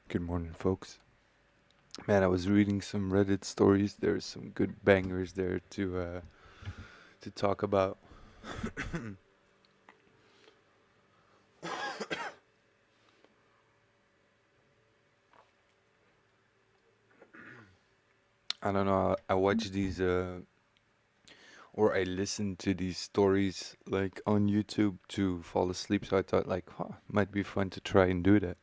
Good morning, folks. Man, I was reading some Reddit stories. There's some good bangers there to talk about. I don't know. I watch these or I listen to these stories like on YouTube to fall asleep. So I thought like, huh, might be fun to try and do that.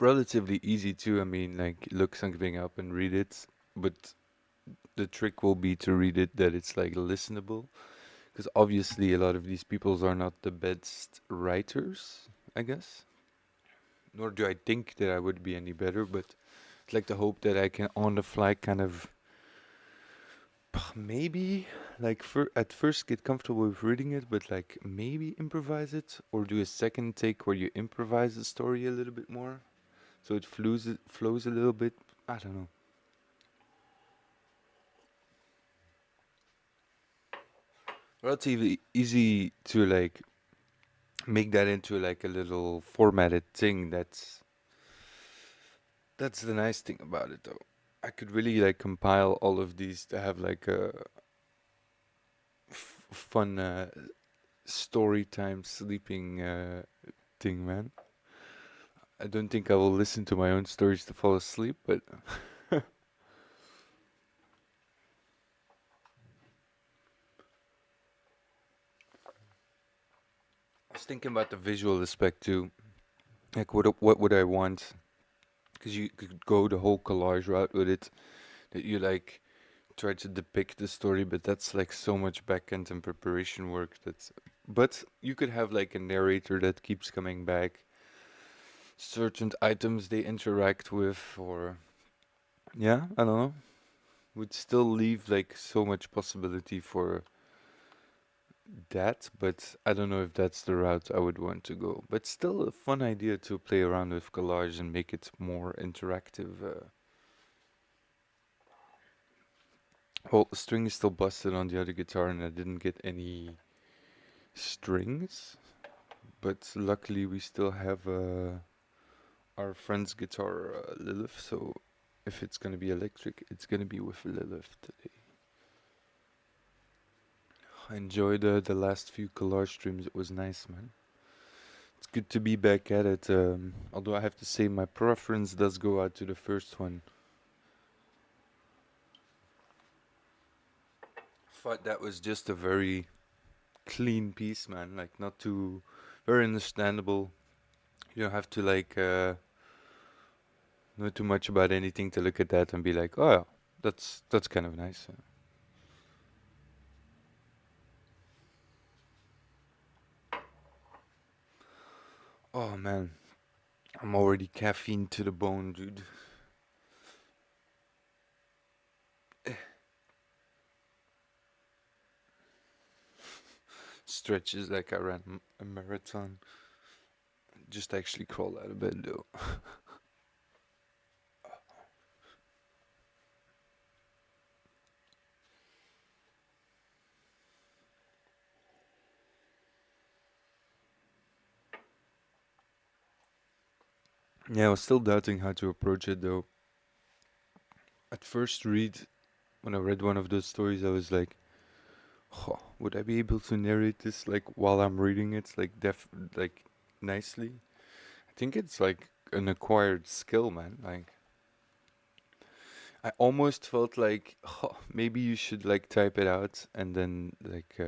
Relatively easy too. I mean, like look something up and read it, but the trick will be to read it that it's like listenable. Because obviously, a lot of these peoples are not the best writers, I guess. Nor do I think that I would be any better, but I'd like to hope that I can on the fly kind of maybe like at first get comfortable with reading it, but like maybe improvise it or do a second take where you improvise the story a little bit more so it flows a little bit. I don't know. Relatively easy to like make that into like a little formatted thing. That's the nice thing about it though. I could really like compile all of these to have like a fun story time sleeping thing, man. I don't think I will listen to my own stories to fall asleep, but I was thinking about the visual aspect too. Like, what would I want? Because you could go the whole collage route with it, that you like try to depict the story, but that's like so much back end and preparation work. But you could have like a narrator that keeps coming back, certain items they interact with, or yeah, I don't know. Would still leave like so much possibility for that, but I don't know if that's the route I would want to go. But still a fun idea to play around with collage and make it more interactive. Well, the string is still busted on the other guitar, and I didn't get any strings. But luckily, we still have our friend's guitar, Lilith. So if it's gonna be electric, it's gonna be with Lilith today. I enjoyed the last few collage streams. It was nice, man. It's good to be back at it. Although I have to say my preference does go out to the first one. Thought that was just a very clean piece, man. Like not too very understandable. You don't have to like know too much about anything to look at that and be like, oh, yeah, that's kind of nice. Oh man, I'm already caffeine to the bone, dude. Stretches like I ran a marathon. Just actually crawl out of bed though. Yeah, I was still doubting how to approach it though. At first read, when I read one of those stories, I was like, oh, would I be able to narrate this like while I'm reading it, like nicely? I think it's like an acquired skill, man. Like I almost felt like oh, maybe you should like type it out and then like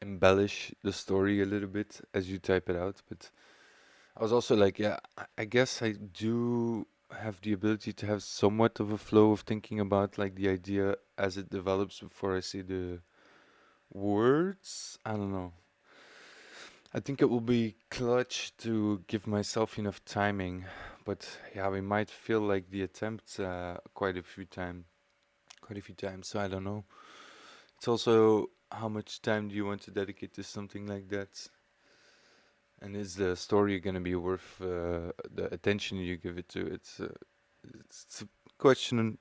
embellish the story a little bit as you type it out. But I was also like, yeah, I guess I do have the ability to have somewhat of a flow of thinking about like the idea as it develops before I see the words. I don't know. I think it will be clutch to give myself enough timing, but yeah, we might feel like the attempt quite a few times. So I don't know. It's also how much time do you want to dedicate to something like that, and is the story gonna be worth the attention you give it to? It's a questions.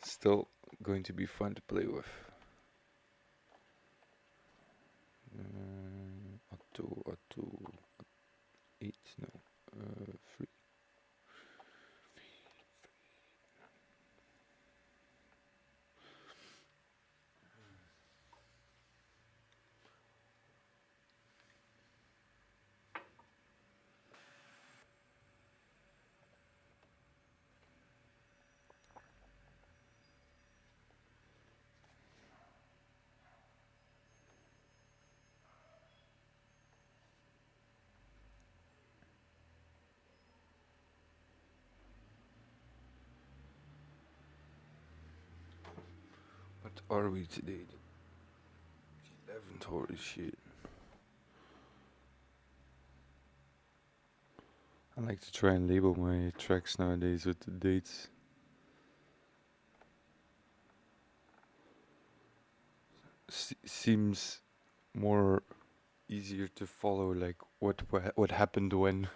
Still going to be fun to play with. Otto. 8? No. 3. What are we today? The 11th, holy shit. I like to try and label my tracks nowadays with the dates. Seems more easier to follow, like what happened when.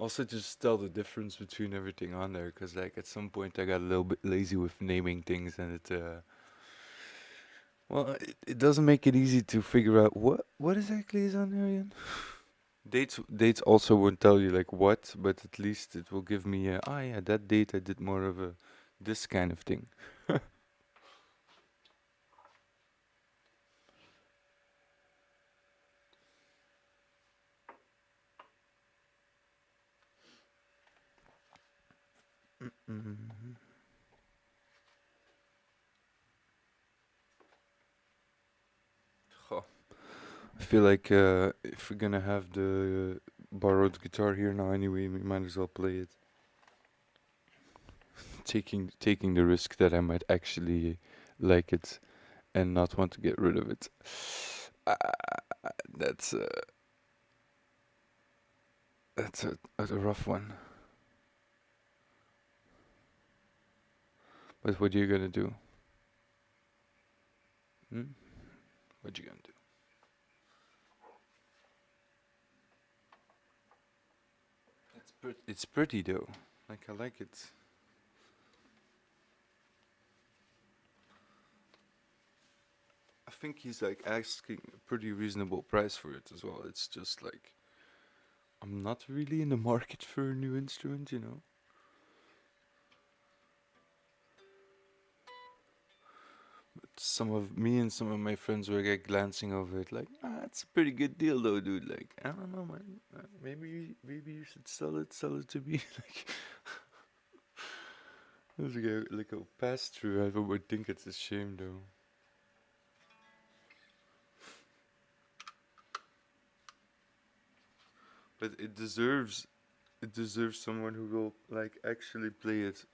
Also, just tell the difference between everything on there, because like at some point I got a little bit lazy with naming things, and it doesn't make it easy to figure out what exactly is on there again. Dates also won't tell you like what, but at least it will give me yeah, that date I did more of a this kind of thing. Mm-hmm. I feel like if we're gonna have the borrowed guitar here now anyway, we might as well play it. Taking the risk that I might actually like it and not want to get rid of it. Uh, that's a rough one. But what are you gonna do? Hmm? What you gonna do? It's pretty though. Like I like it. I think he's like asking a pretty reasonable price for it as well. It's just like I'm not really in the market for a new instrument, you know. Some of me and some of my friends were like glancing over it, like, it's a pretty good deal though, dude. Like, I don't know, man. Maybe you should sell it to me. Like, it was like a pass through. I would think it's a shame though. But it deserves someone who will like actually play it.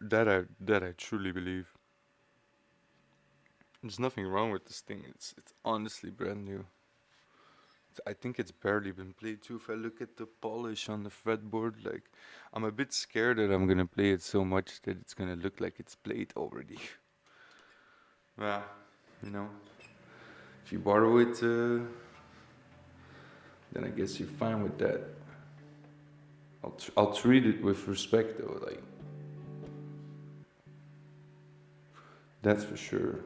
That I truly believe. There's nothing wrong with this thing. It's honestly brand new. I think it's barely been played too. If I look at the polish on the fretboard, like I'm a bit scared that I'm gonna play it so much that it's gonna look like it's played already. Yeah, you know, if you borrow it, then I guess you're fine with that. I'll treat it with respect though, like that's for sure.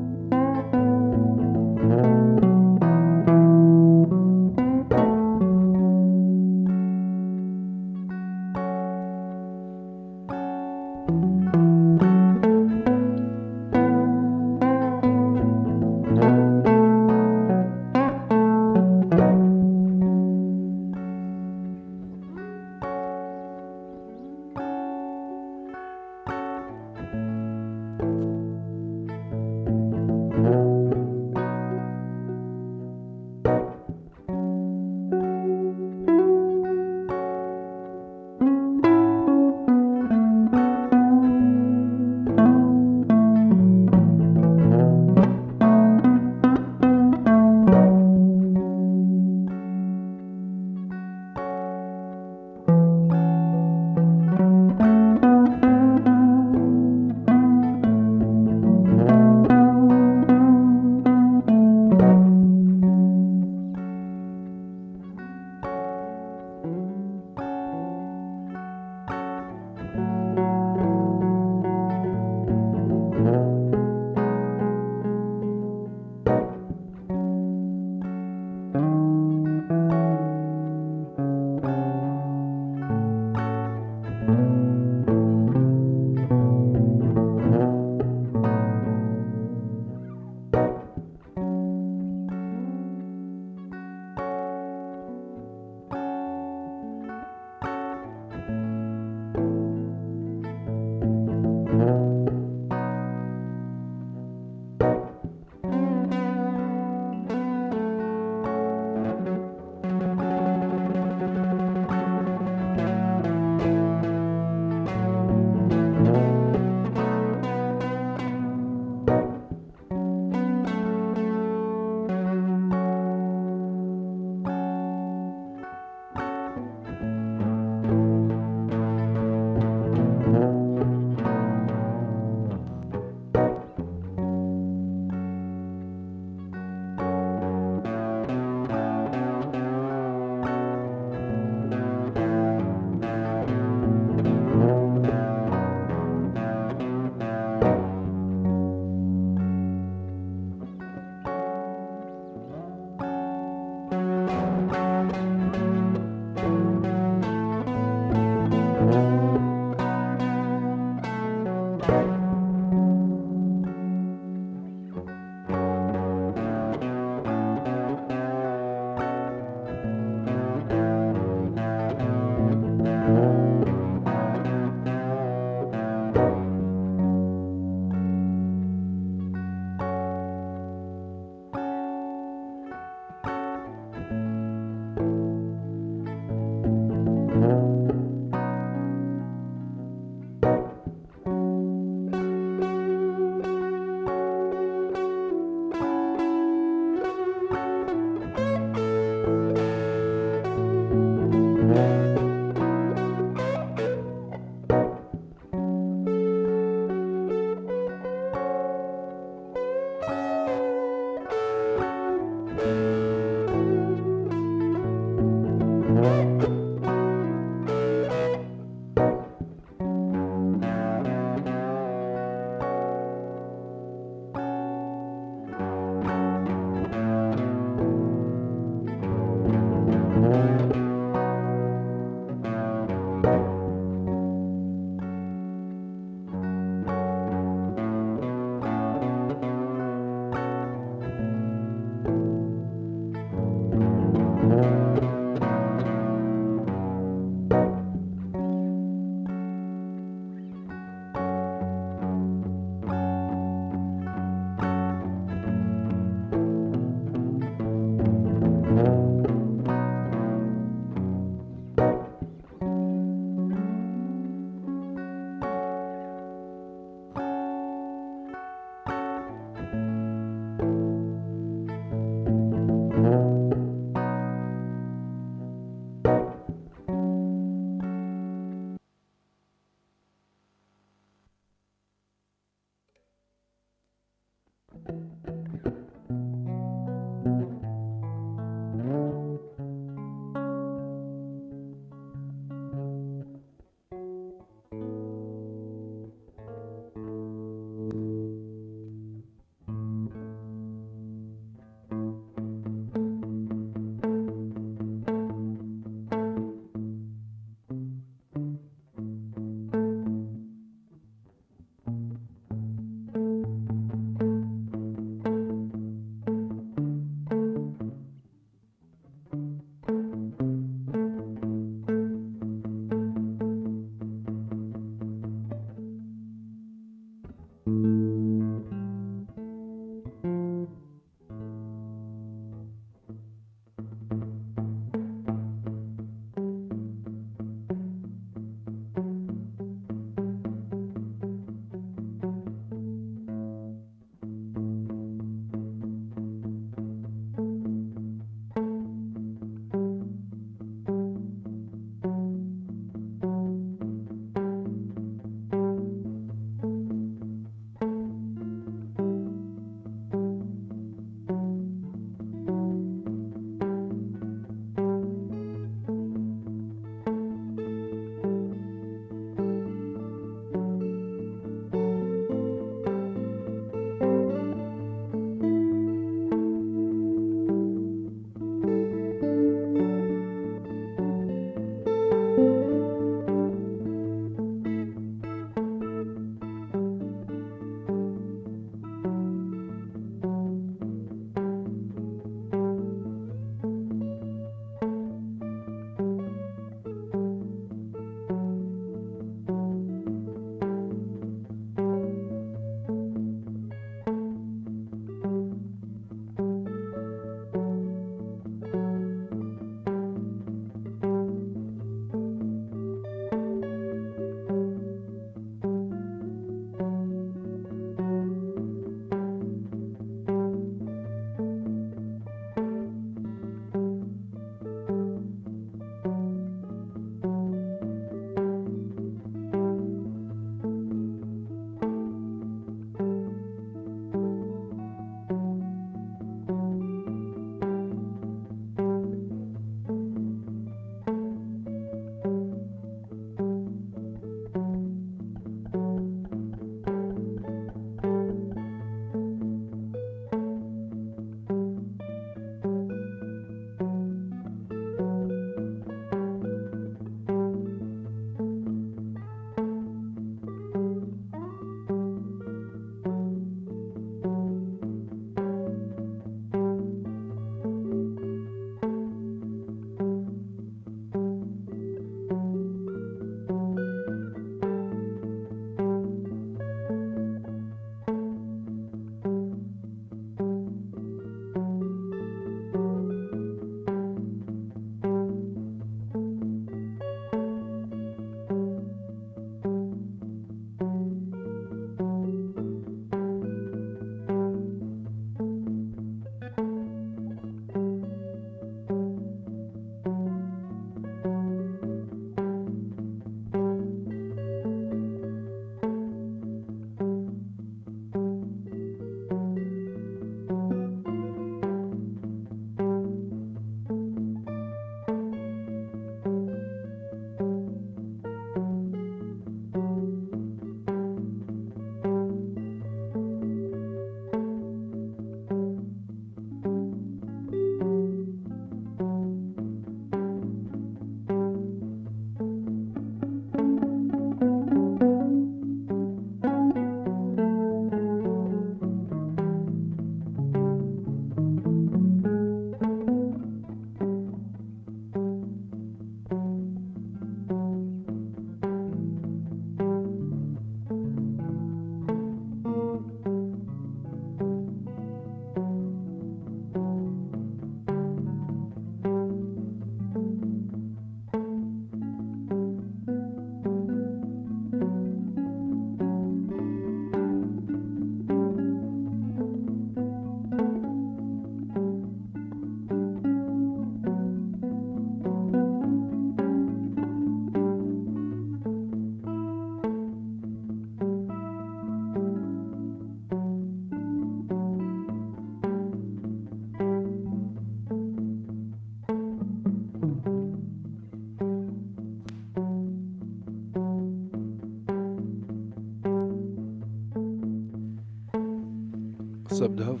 Sub Dove.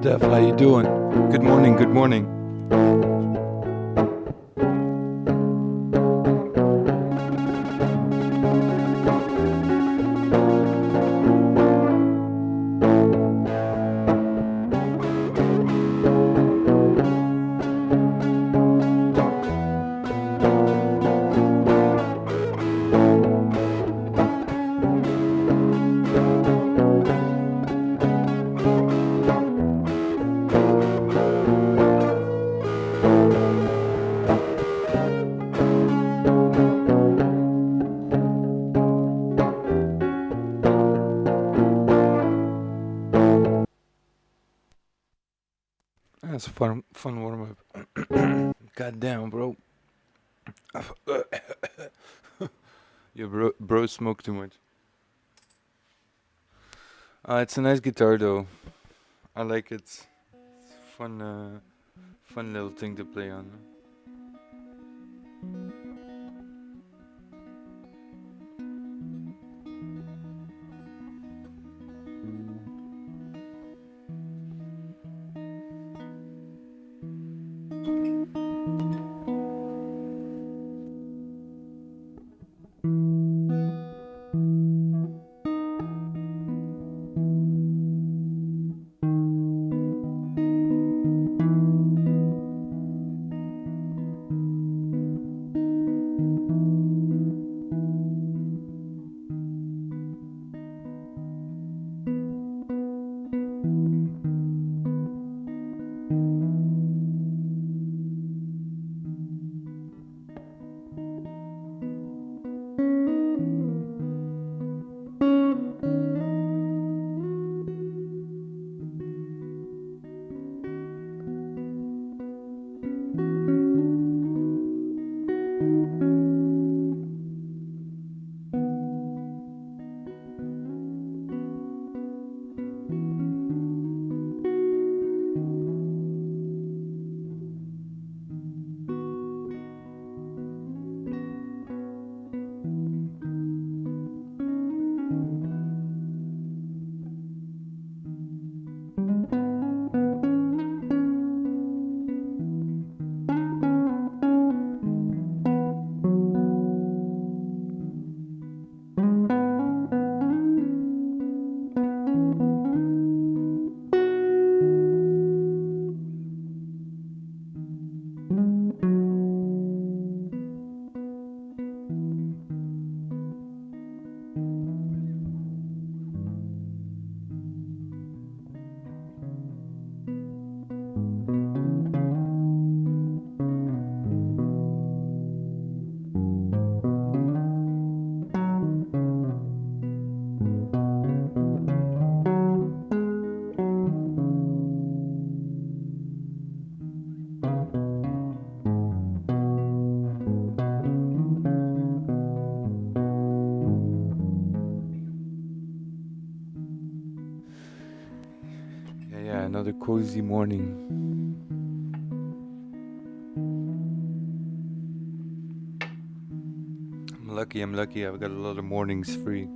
Dev, how you doing? Good morning, good morning. That's a fun warm up. God damn, bro. Yeah, bro smoked too much. It's a nice guitar though. I like it. It's fun, fun little thing to play on. Yeah, another cozy morning. I'm lucky. I've got a lot of mornings free.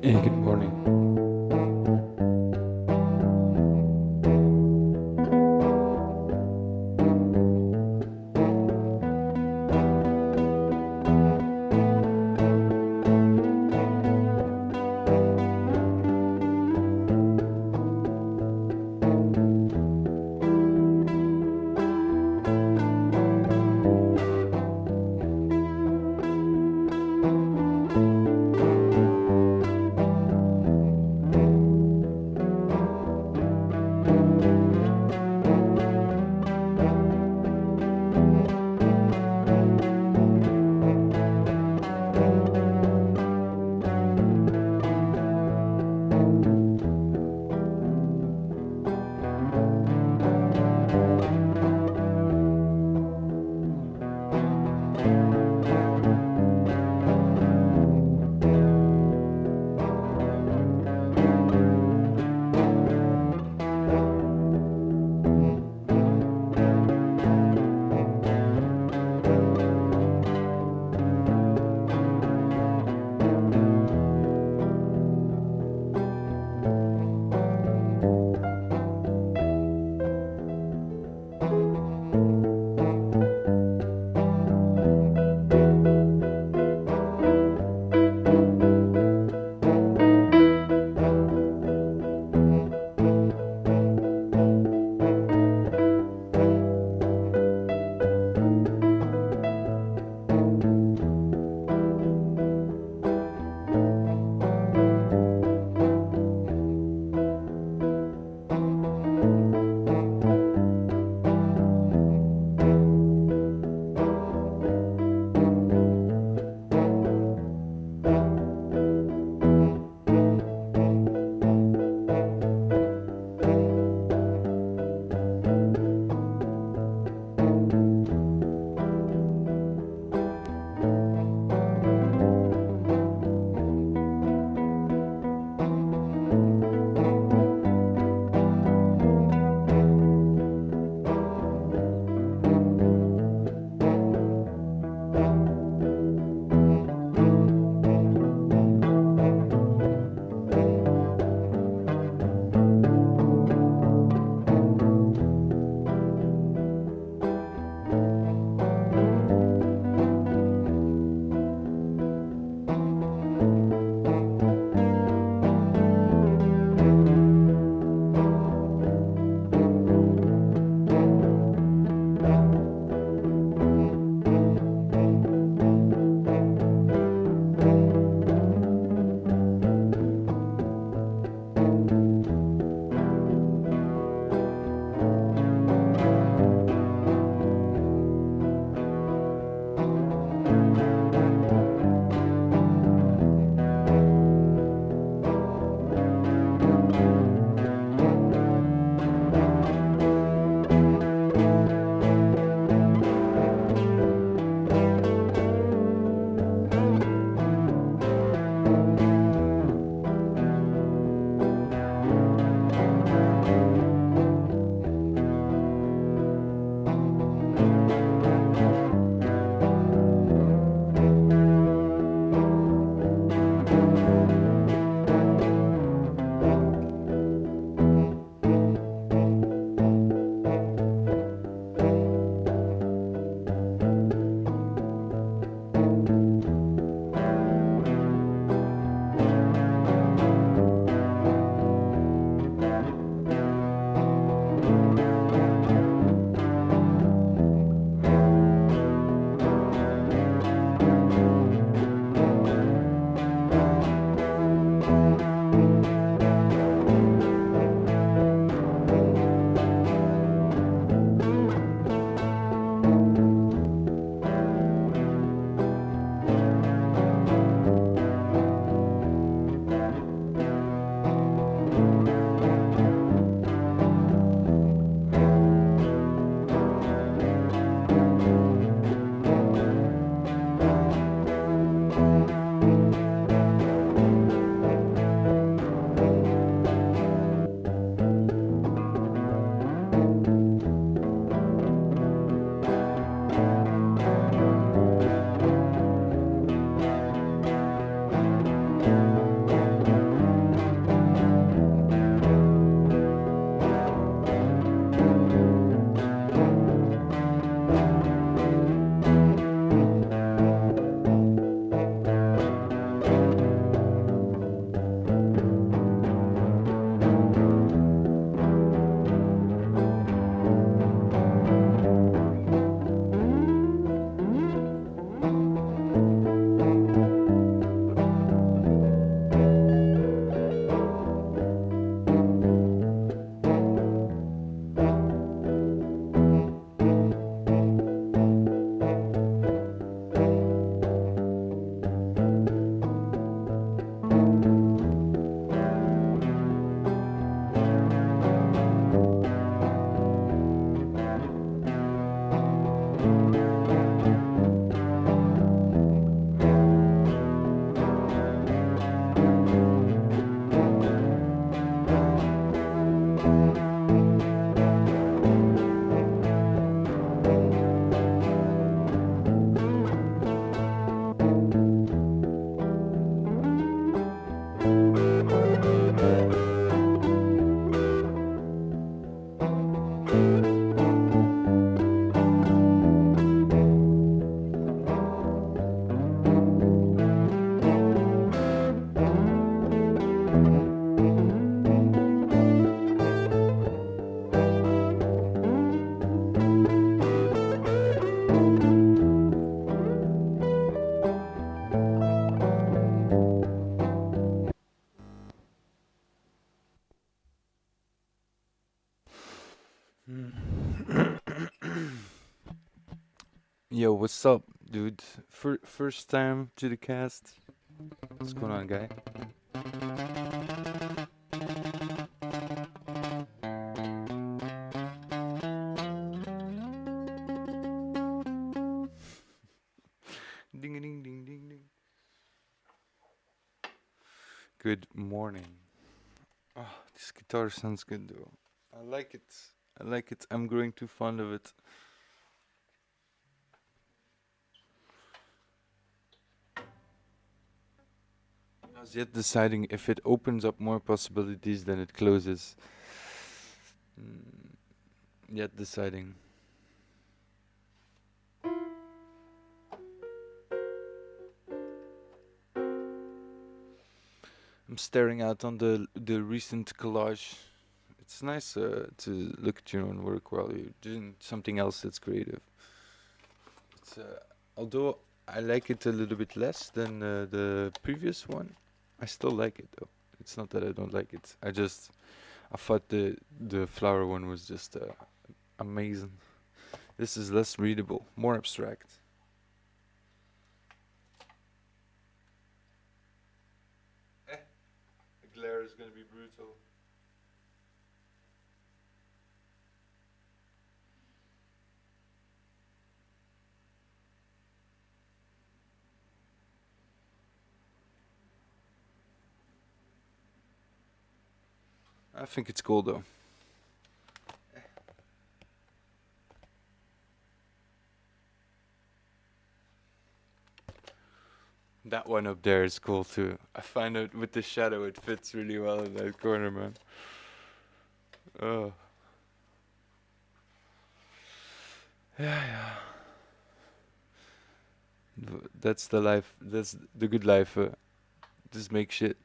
Hey, good morning. Yo, what's up, dude? First time to the cast. What's going on, guy? Ding ding ding ding ding. Good morning. Oh, this guitar sounds good though. I like it. I like it. I'm growing too fond of it. I was yet deciding if it opens up more possibilities than it closes. Mm, yet deciding. I'm staring out on the recent collage. It's nice to look at your own work while you're doing something else that's creative. It's, although I like it a little bit less than the previous one, I still like it though. It's not that I don't like it. I thought the flower one was just amazing. This is less readable, more abstract. The glare is gonna be brutal. I think it's cool though. That one up there is cool too. I find out with the shadow it fits really well in that corner, man. Oh. Yeah, yeah. That's the life. That's the good life. Just make shit.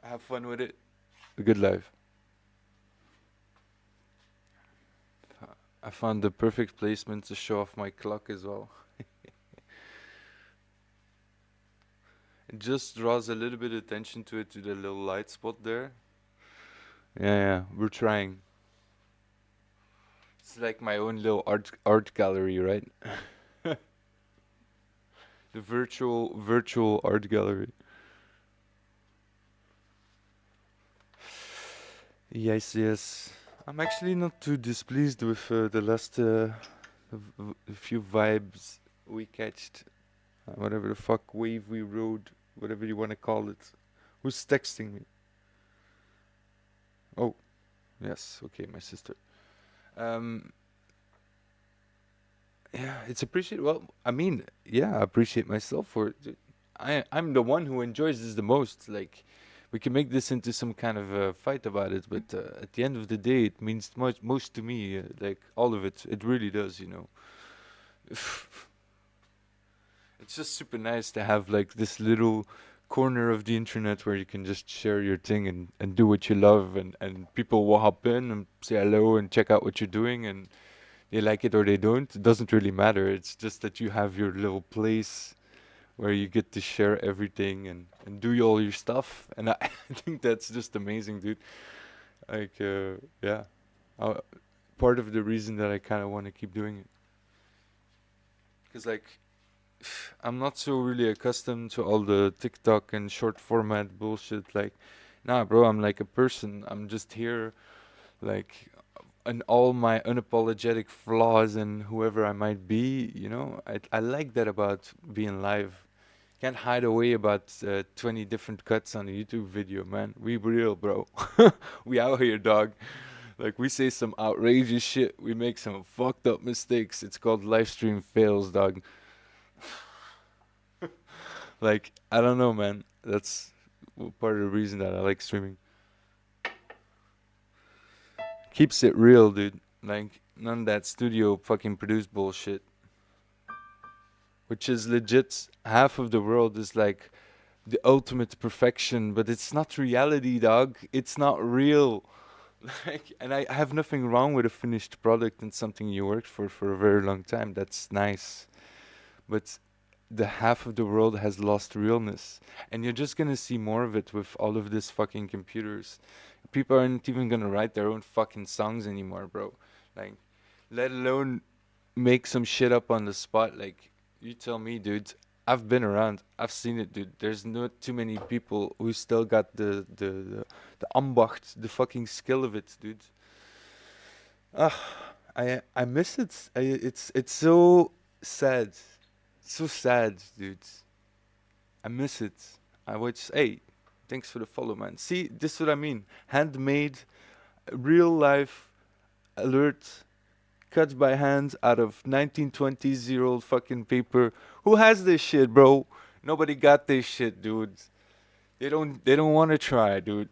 Have fun with it. The good life. I found the perfect placement to show off my clock as well. It just draws a little bit of attention to it, to the little light spot there. Yeah, yeah. We're trying. It's like my own little art gallery, right? The virtual art gallery. Yes, yes. I'm actually not too displeased with the last few vibes we catched. Whatever the fuck wave we rode, whatever you want to call it. Who's texting me? Oh, yes. Okay, my sister. Um, yeah, it's appreciate. Well, I mean, yeah, I appreciate myself for it. I'm the one who enjoys this the most. Like, we can make this into some kind of a fight about it, but at the end of the day, it means much most to me. Like all of it, it really does. You know, it's just super nice to have like this little corner of the internet where you can just share your thing and do what you love, and people will hop in and say hello and check out what you're doing, and they like it or they don't. It doesn't really matter. It's just that you have your little place where you get to share everything and do all your stuff. And I, I think that's just amazing, dude. Like, yeah. Uh, Part of the reason that I kind of want to keep doing it. Because, like, I'm not so really accustomed to all the TikTok and short format bullshit. Like, nah, bro, I'm like a person. I'm just here, like, and all my unapologetic flaws and whoever I might be, you know, I like that about being live. Can't hide away about 20 different cuts on a YouTube video, man. We real, bro. We out here, dog. Like, we say some outrageous shit. We make some fucked up mistakes. It's called live stream fails, dog. Like, I don't know, man. That's part of the reason that I like streaming. Keeps it real, dude. Like, none of that studio fucking produced bullshit. Which is legit. Half of the world is like the ultimate perfection, but it's not reality, dog. It's not real. Like, and I have nothing wrong with a finished product and something you worked for a very long time. That's nice. But the half of the world has lost realness, and you're just gonna see more of it with all of this fucking computers. People aren't even gonna write their own fucking songs anymore, bro. Like, let alone make some shit up on the spot. Like, you tell me, dude. I've been around. I've seen it, dude. There's not too many people who still got the ambacht, the fucking skill of it, dude. Ah, I miss it. It's so sad, so sad, dude. I miss it. I would say, hey, thanks for the follow, man. See, this is what I mean. Handmade, real life alert, cut by hand out of 1920s year old fucking paper. Who has this shit, bro? Nobody got this shit, dude. They don't want to try, dude.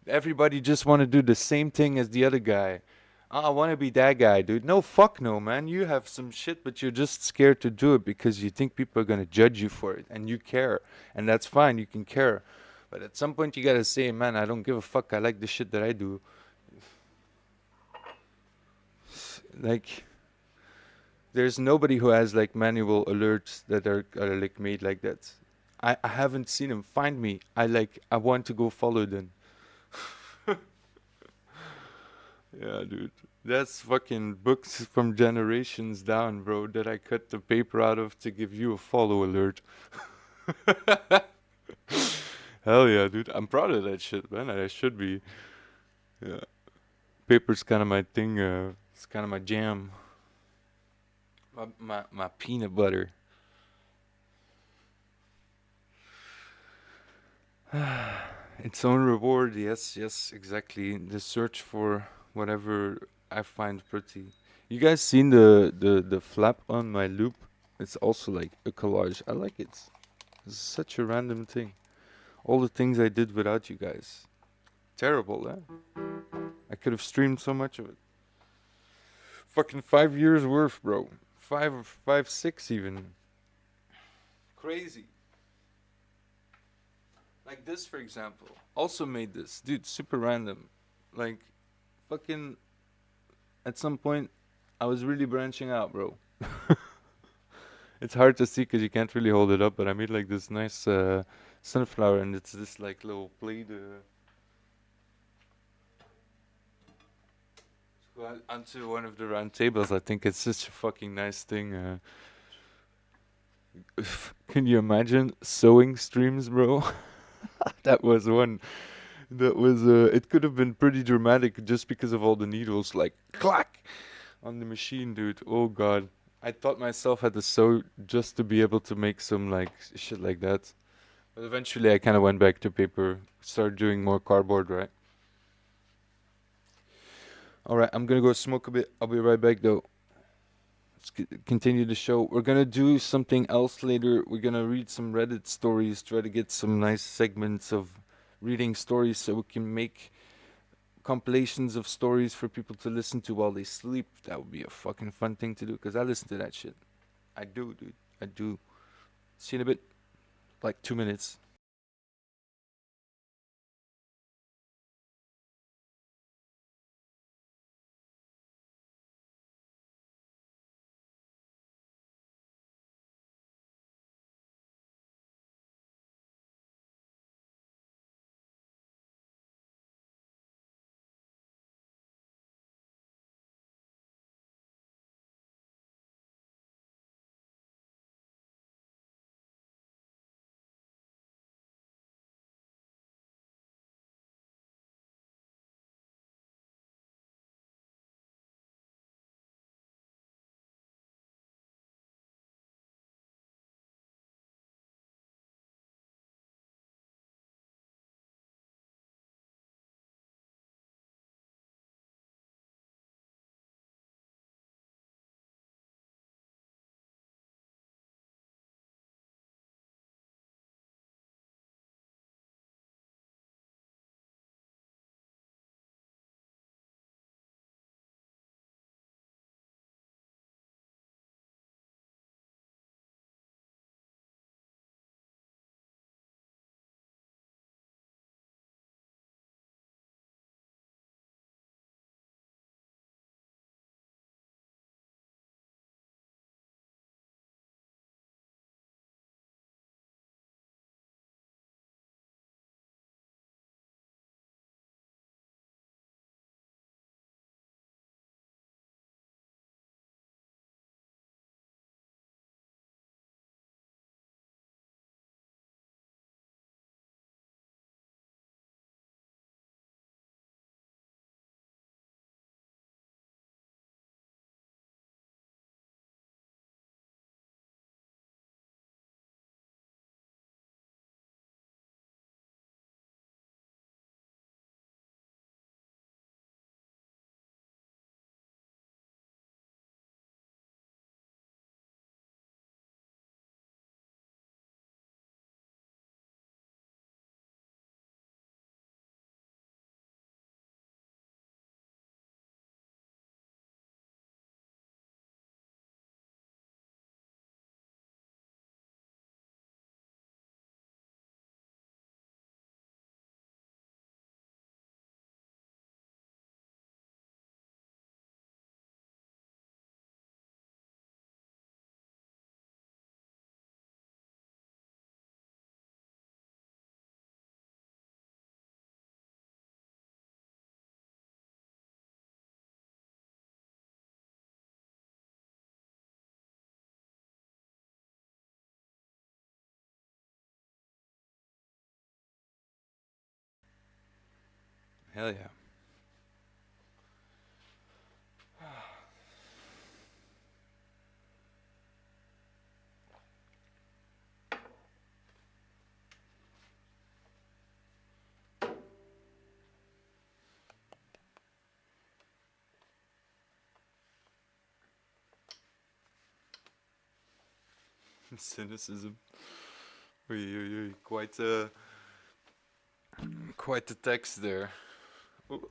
Everybody just want to do the same thing as the other guy. I want to be that guy, dude. No, fuck no, man. You have some shit, but you're just scared to do it because you think people are going to judge you for it and you care. And that's fine, you can care. But at some point you got to say, man, I don't give a fuck. I like the shit that I do. Like, there's nobody who has like manual alerts that are like made like that. I haven't seen them. Find me. I want to go follow them. Yeah, dude. That's fucking books from generations down, bro, that I cut the paper out of to give you a follow alert. Hell yeah, dude. I'm proud of that shit, man. I should be. Yeah. Paper's kind of my thing. It's kind of my jam. My peanut butter. Its own reward, yes, yes, exactly. The search for whatever I find pretty. You guys seen the flap on my loop? It's also like a collage. I like it. It's such a random thing. All the things I did without you guys. Terrible, eh? I could have streamed so much of it. Fucking 5 years worth, bro. Five, 6 even. Crazy. Like this, for example. Also made this. Dude, super random. Like, fucking, at some point, I was really branching out, bro. It's hard to see because you can't really hold it up, but I made like this nice sunflower, and it's this like little blade onto one of the round tables. I think it's such a fucking nice thing. Can you imagine sewing streams, bro? That was one. That was. It could have been pretty dramatic just because of all the needles, like clack, on the machine, dude. Oh god. I taught myself how to sew just to be able to make some like shit like that. But eventually I kind of went back to paper, started doing more cardboard, right? All right, I'm gonna go smoke a bit. I'll be right back though. Let's continue the show. We're gonna do something else later. We're gonna read some Reddit stories, try to get some nice segments of reading stories so we can make compilations of stories for people to listen to while they sleep. That would be a fucking fun thing to do because I listen to that shit. I do, dude. I do. See you in a bit. Like 2 minutes. Hell yeah. Cynicism. Oy, oy, oy. Quite the text there. Oh.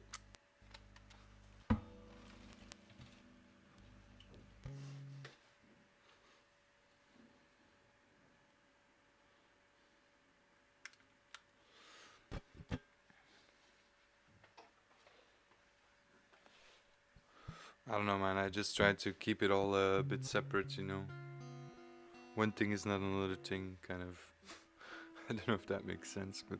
I don't know, man. I just try to keep it all a bit separate, you know. One thing is not another thing, kind of. I don't know if that makes sense, but.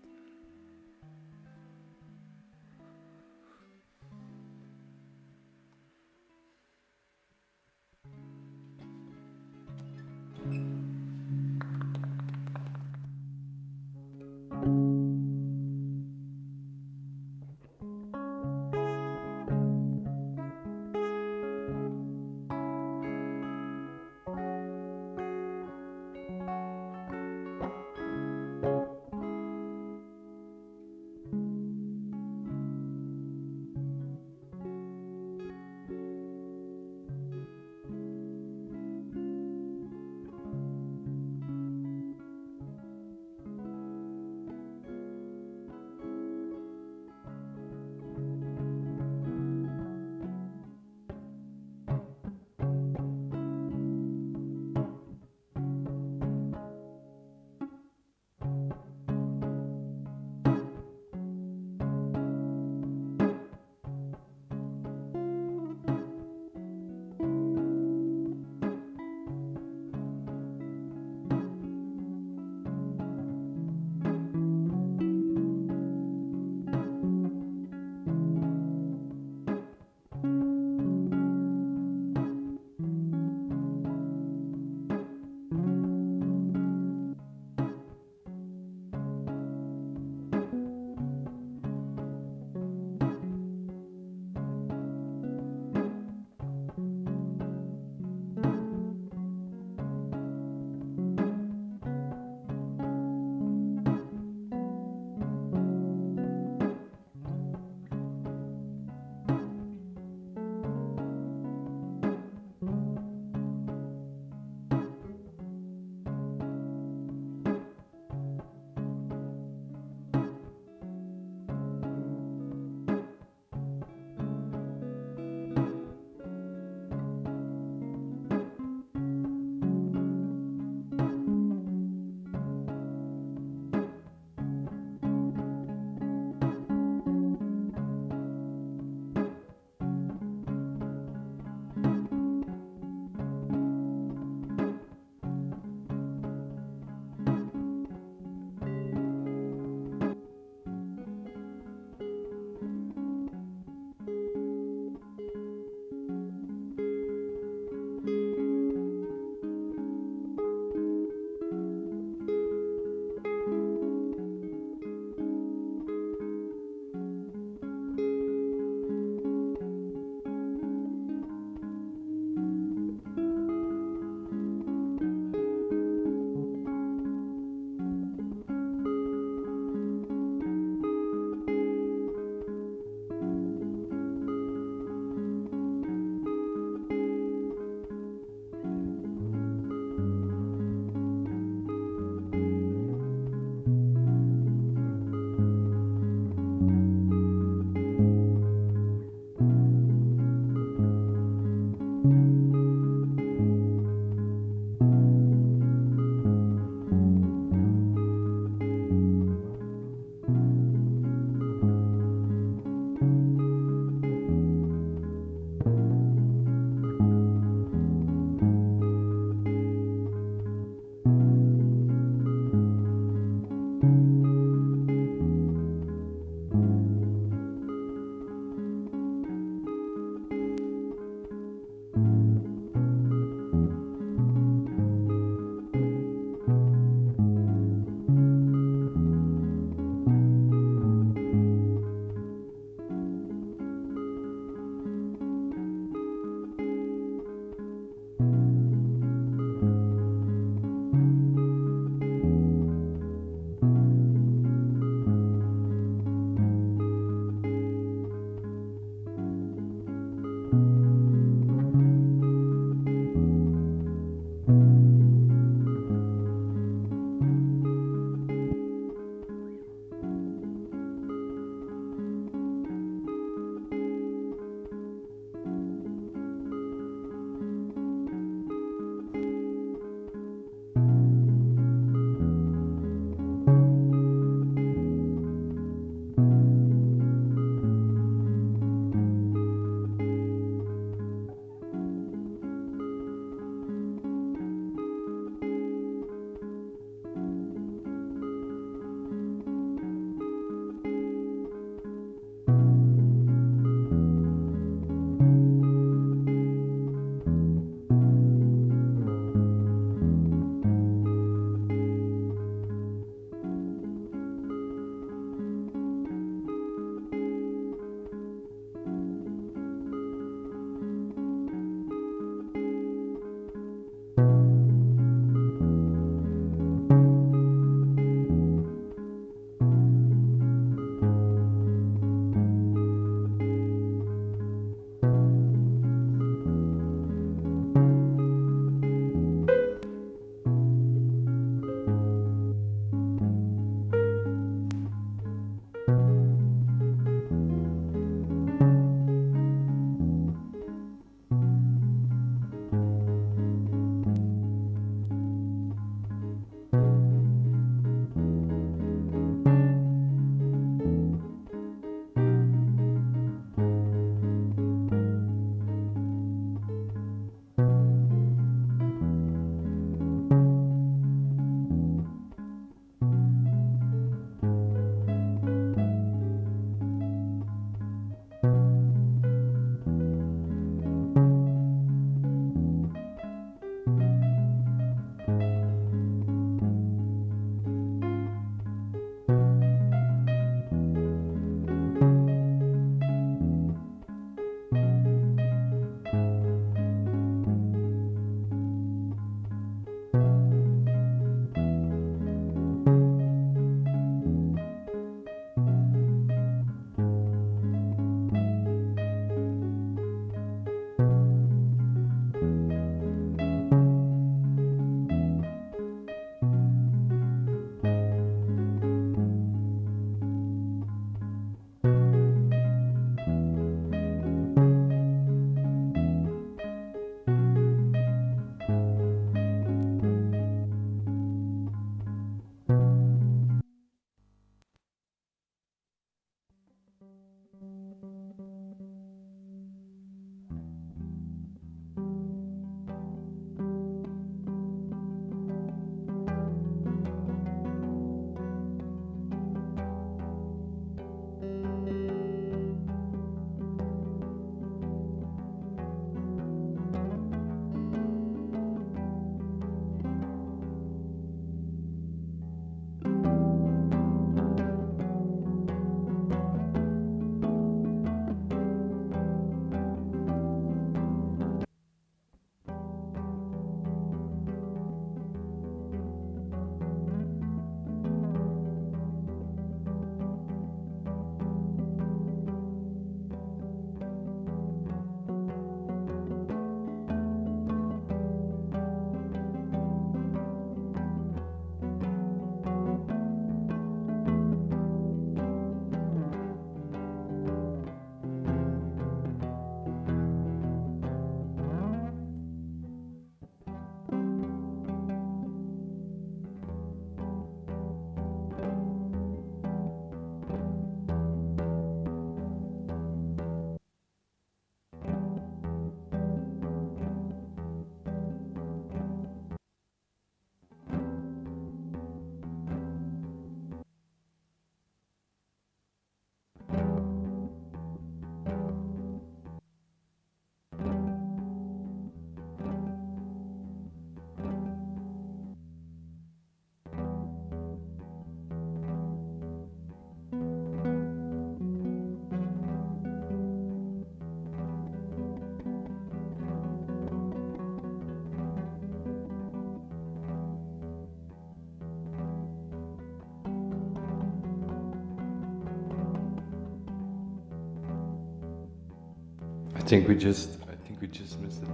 I think we just missed it.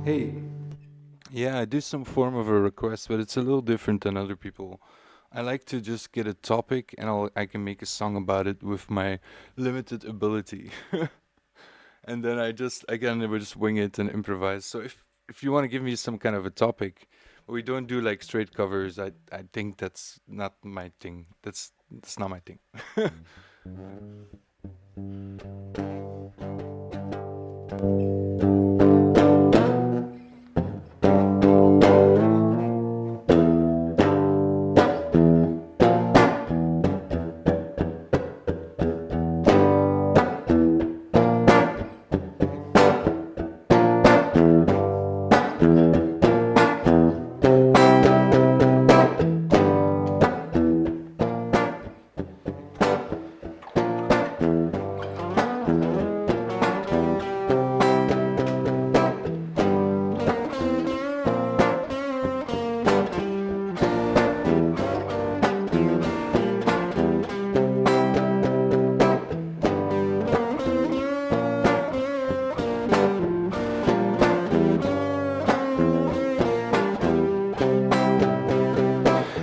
Hey, yeah, I do some form of a request, but it's a little different than other people. I like to just get a topic and I can make a song about it with my limited ability. And then I can never just wing it and improvise. So if you want to give me some kind of a topic, we don't do like straight covers. I think that's not my thing. That's not my thing.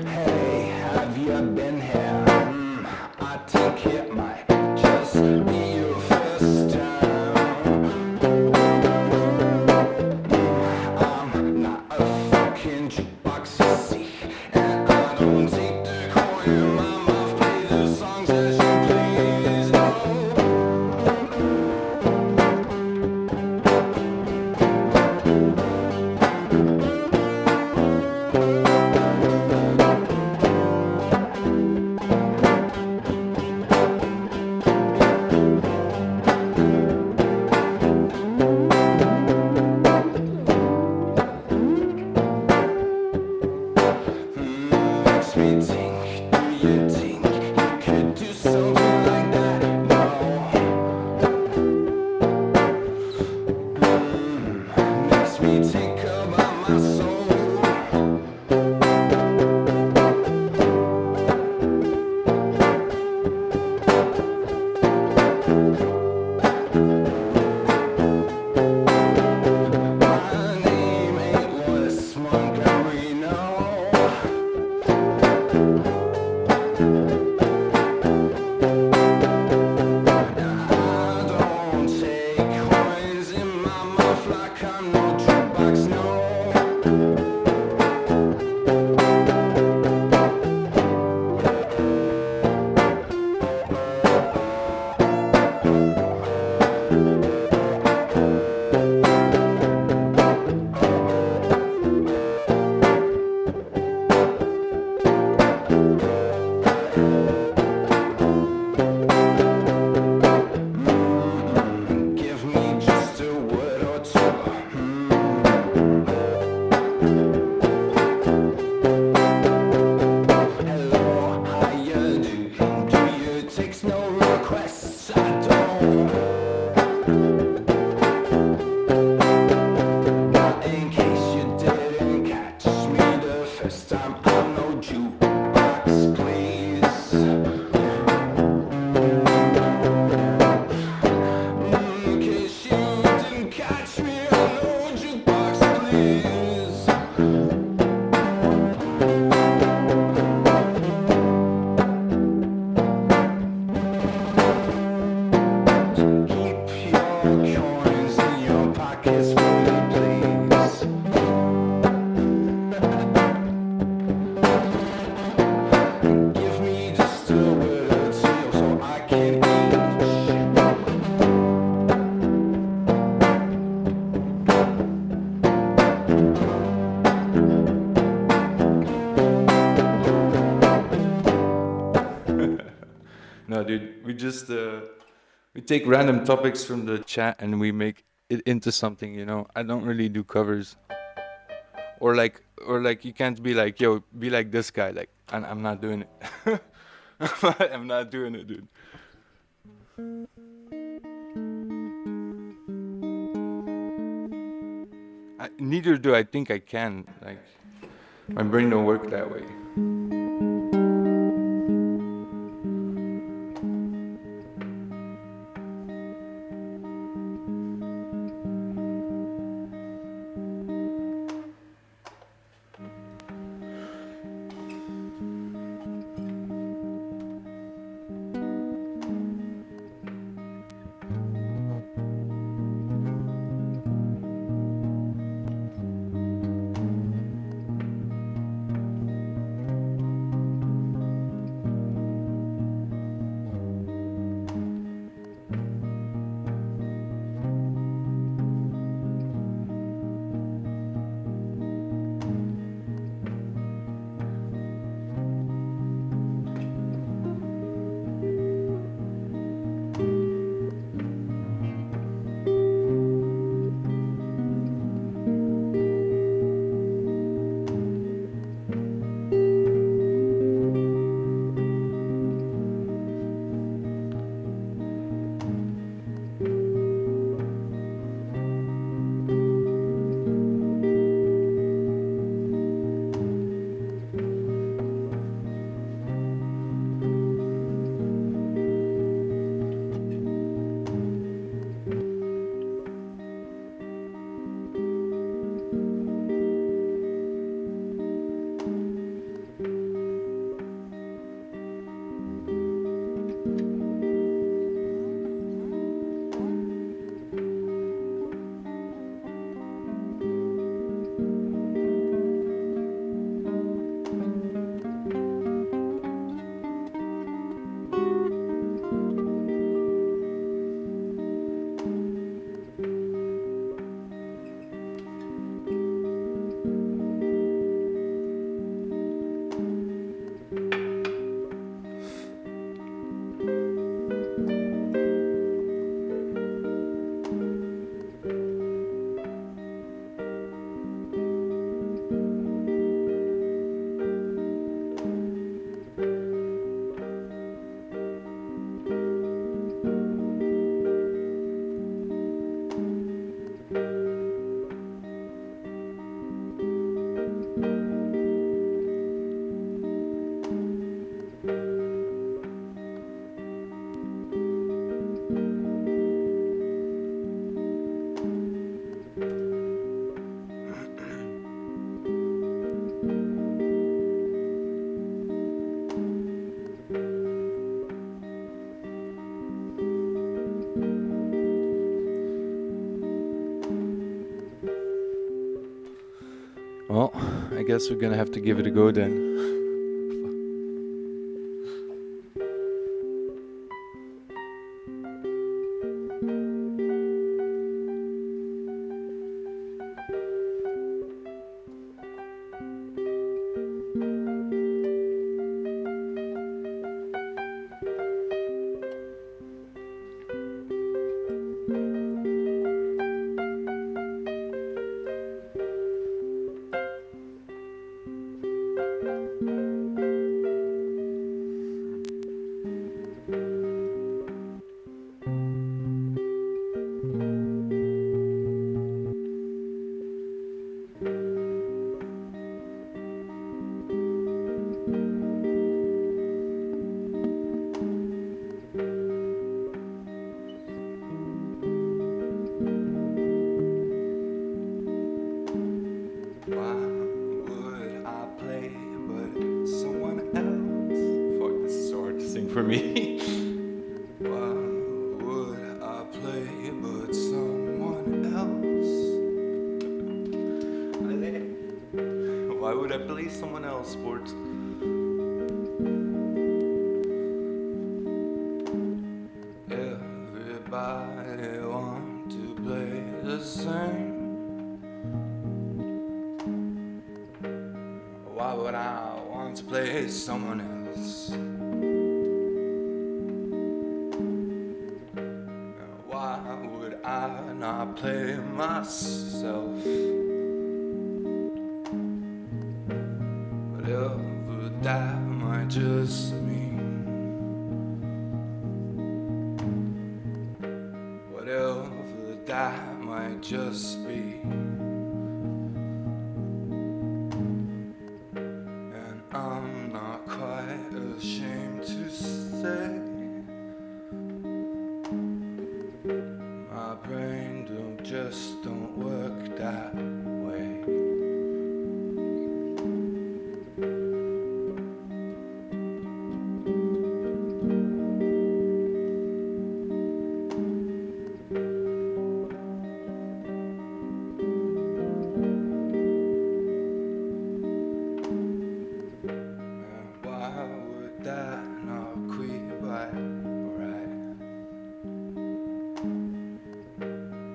Hey, have you been here? I think it might just be your first time. I'm not a fucking jukebox, you see, and I don't take the coin in my mouth. Play the songs as you please. No. Makes me think, do you think you could do something like that? No. Makes me think about my soul. My name ain't Lois Montgomery, no. I don't take coins in my mouth like I'm no jukebox, no. Give me just a word or two. Hello, how you doing? Do you take no requests? I don't. Now, in case you didn't catch me the first time, I'm no jukebox, please. In case you didn't catch me, I'm no jukebox, please. No, dude, we take random topics from the chat and we make it into something, you know. I don't really do covers. Or like you can't be like, yo, be like this guy, like I'm not doing it. I'm not doing it, dude. Neither do I think I can. Like my brain don't work that way. Well, I guess we're gonna have to give it a go then. Why would I play but someone else? Fuck, this is so hard to sing for me. Why would I play but someone else? Why would I play someone else, sports? Everybody want to play the same. Why would I want to play someone else? I play myself. Whatever that might just mean. Whatever that might just be. And I'm not quite ashamed to say my brain just don't work that way. Why would that not quite right?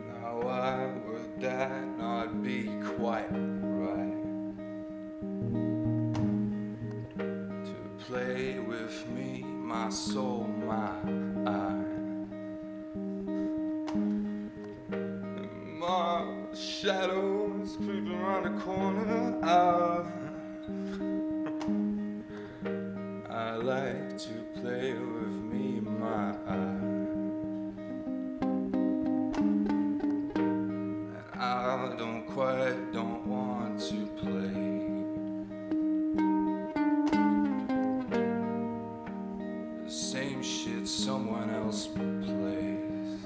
Now why would that not be quite right? To play with me, my soul, my eye. My shadows creeping around the corner of. I like to play with me, my eye. I don't want to play the same shit someone else plays.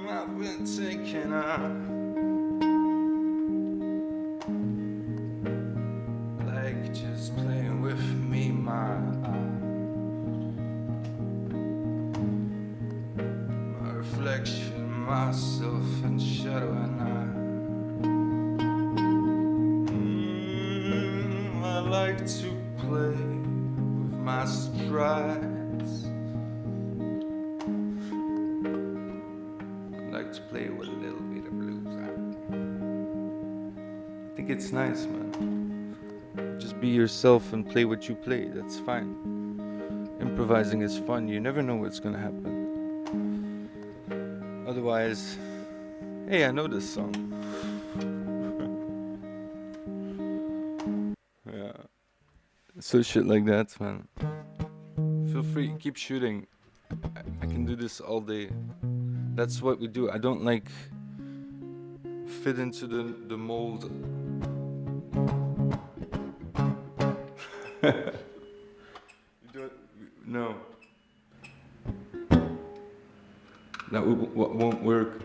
I've been taken out. Like just playing with me, my eye. My reflection, myself and shadow and I. I like to play with my strides. I like to play with a little bit of blues. I think it's nice, man. Just be yourself and play what you play. That's fine. Improvising is fun. You never know what's gonna happen. Otherwise, hey, I know this song. Yeah. So shit like that, man. Feel free, keep shooting. I can do this all day. That's what we do. I don't like fit into the mold. You don't, no. That won't work.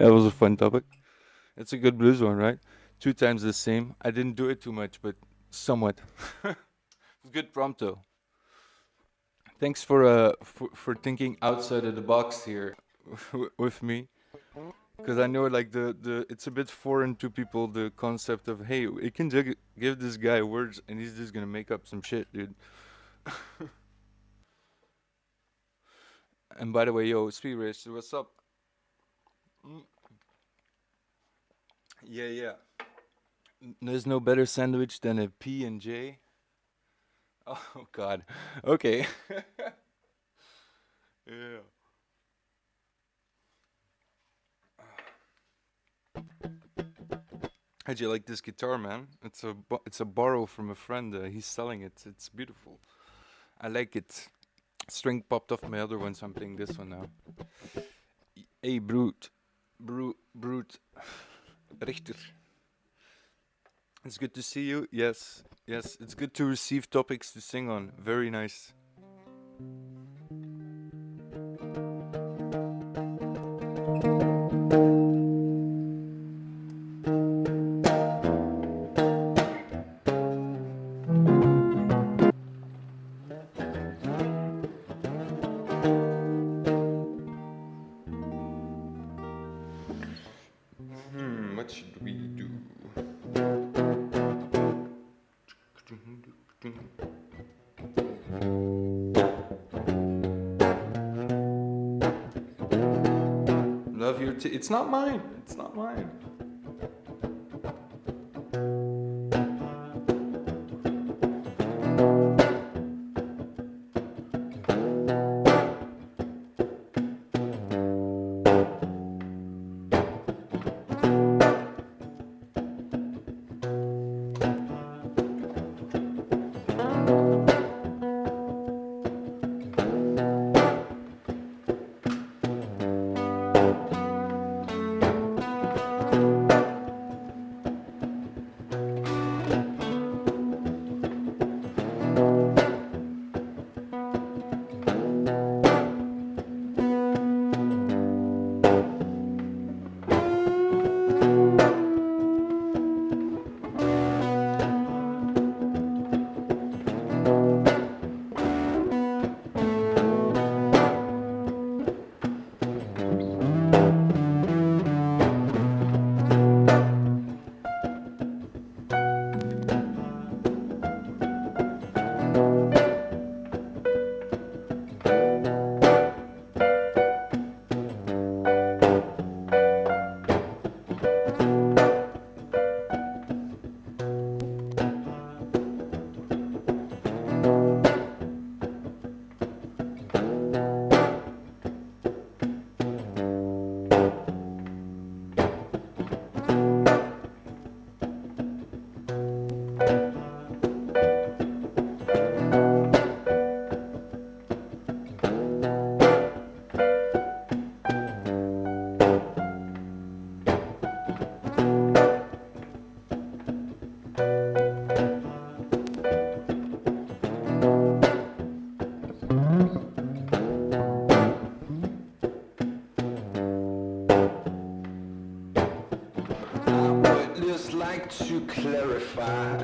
That was a fun topic. It's a good blues one, right? Two times the same. I didn't do it too much, but somewhat. Good prompto. Thanks for thinking outside of the box here with me, because I know like the it's a bit foreign to people, the concept of hey, we can give this guy words and he's just gonna make up some shit, dude. And by the way, yo, Speed Racer, what's up? Mm, yeah, yeah. There's no better sandwich than a P and J. Oh God. Okay. Yeah. How'd you like this guitar, man? It's a borrow from a friend. He's selling it. It's beautiful. I like it. String popped off my other one, so I'm playing this one now. Hey, Brute, Richter. It's good to see you. Yes, yes. It's good to receive topics to sing on. Very nice. What should we do? Love your it's not mine. It's not mine. I would just like to clarify.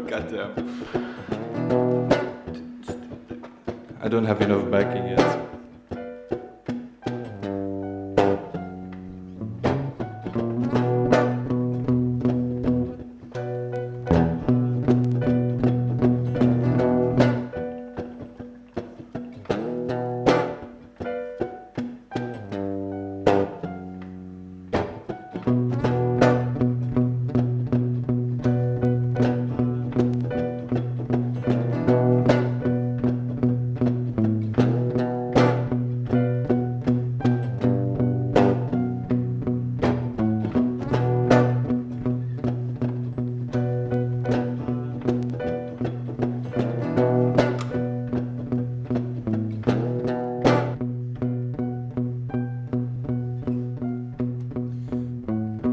Goddamn. I don't have enough backing yet.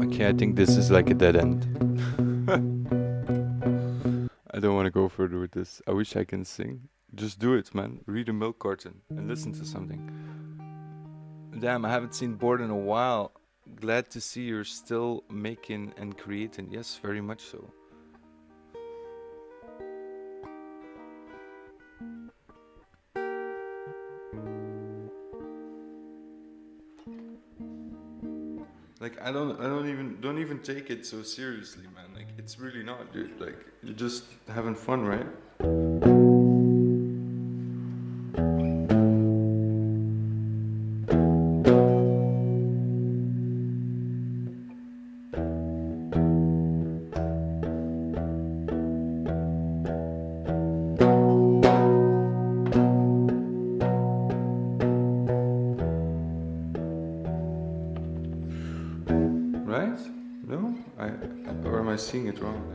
Okay, I think this is like a dead end. I don't want to go further with this. I wish I can sing. Just do it, man. Read a milk carton and listen to something. Damn, I haven't seen Bored in a while. Glad to see you're still making and creating. Yes, very much so. Like I don't even take it so seriously, man. Like it's really not, dude. Like you're just having fun, right? Right? No? Or am I seeing it wrong?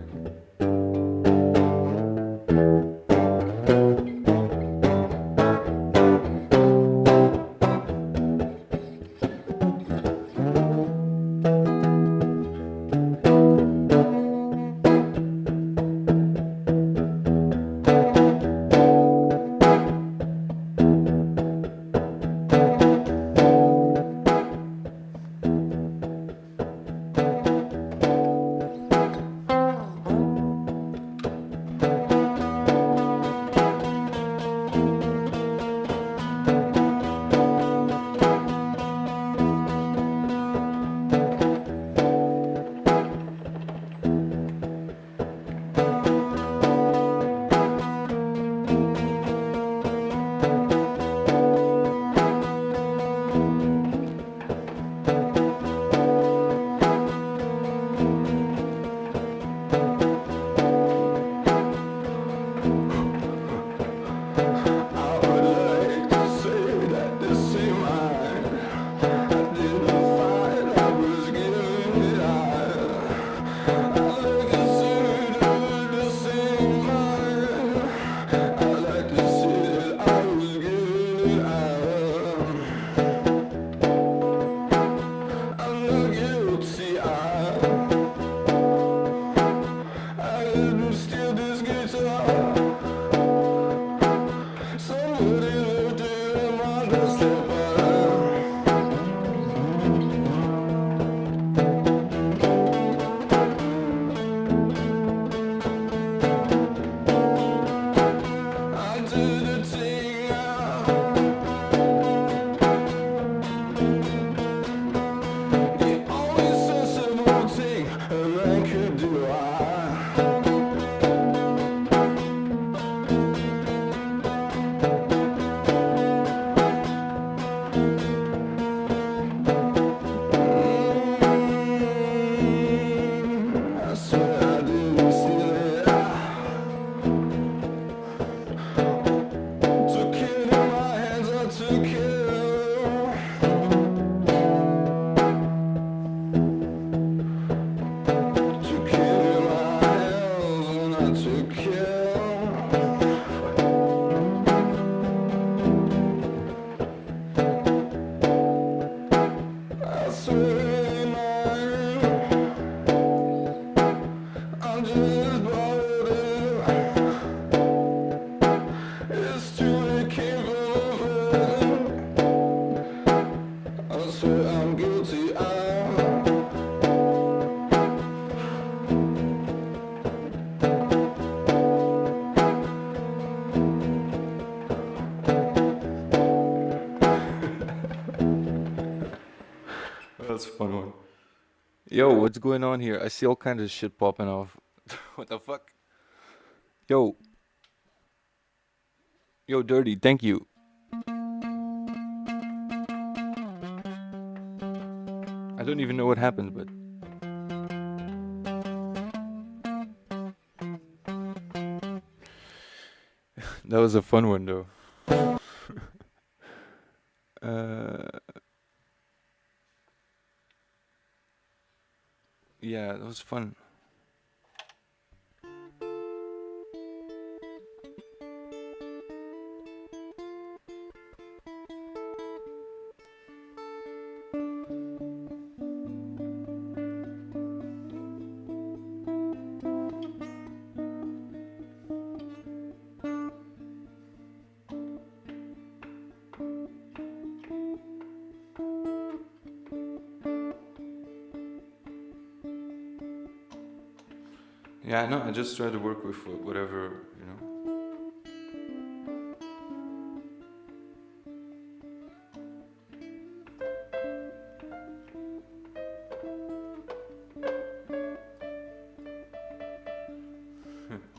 I would like to say that this ain't mine. I didn't fight, I was giving it all. I consider this ain't mine. I like to say that I was giving it all. I'm not guilty, I didn't steal this guitar. Somebody lived in my doorstep. I did the thing, the only sensible thing a man could do. I swear I didn't steal it. Took it in my hands, I took it. Took it in my hands and I took it. I swear it ain't mine. I just bought it. It's true, it came from heaven. I swear I'm guilty. That's a fun one. Yo, what's going on here? I see all kinds of shit popping off. What the fuck? Yo, yo, Dirty, thank you. I don't even know what happened, but that was a fun one, though. Yeah, that was fun. Yeah, no, I just try to work with whatever,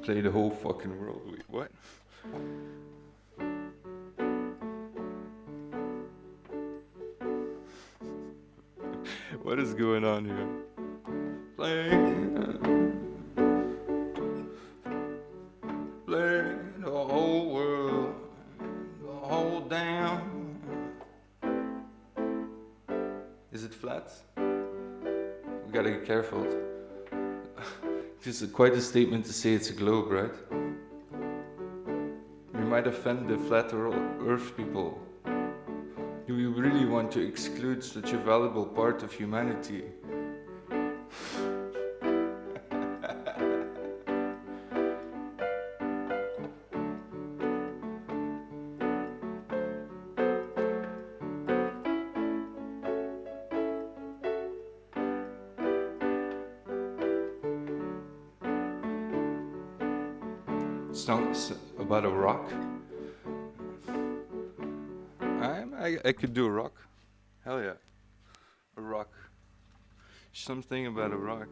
play the whole fucking world. Wait, what? What is going on here? Play the whole world, the whole damn. Is it flat? We gotta get careful. It's quite a statement to say it's a globe, right? We might offend the flat Earth people. Do we really want to exclude such a valuable part of humanity? Songs about a rock. I could do a rock. Hell yeah. A rock. Something about a rock.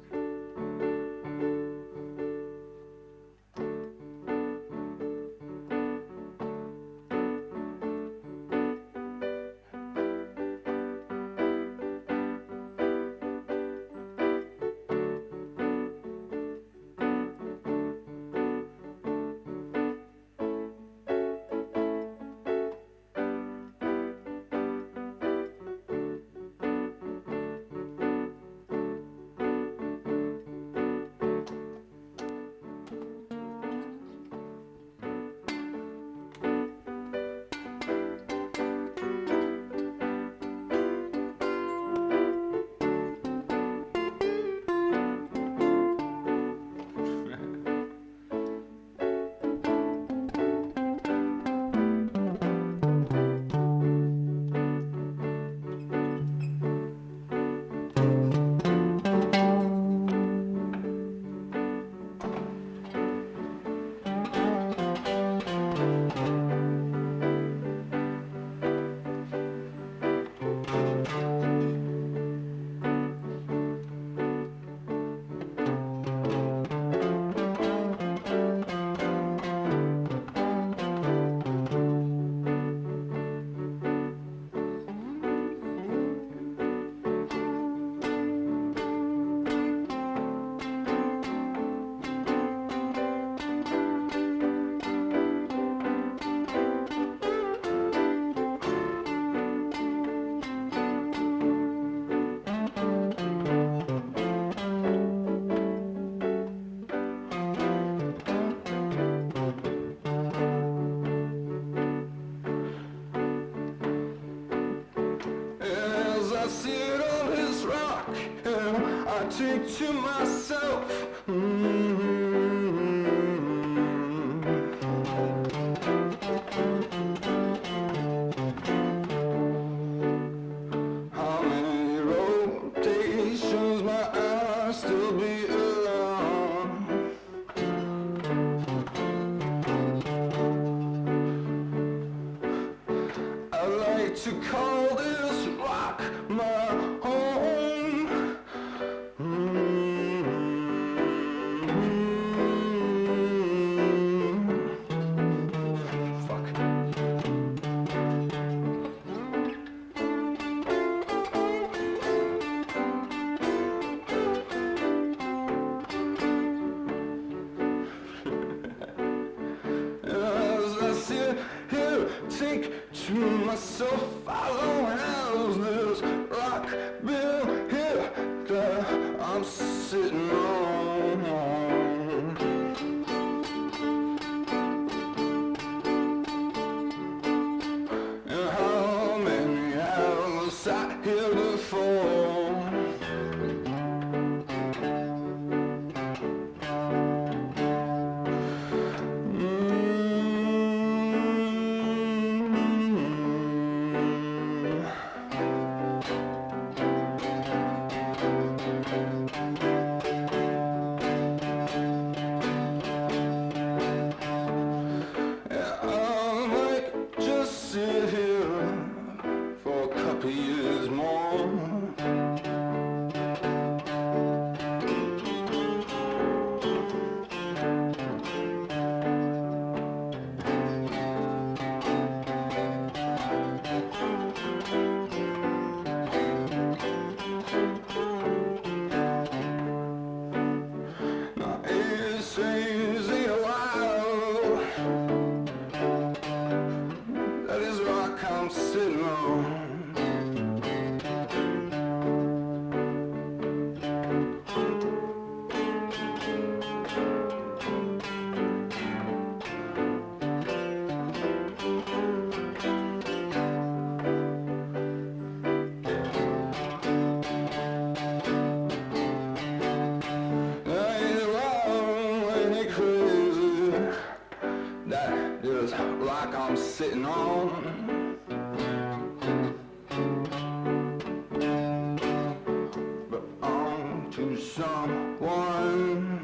As I sit on his rock, I think to myself, how many rotations might I still be on? I like to call this rock my home. Fuck. As I sit here, think to myself, how long has this rock been here that I'm sitting on? And how many have sat here before? sitting on. But on to someone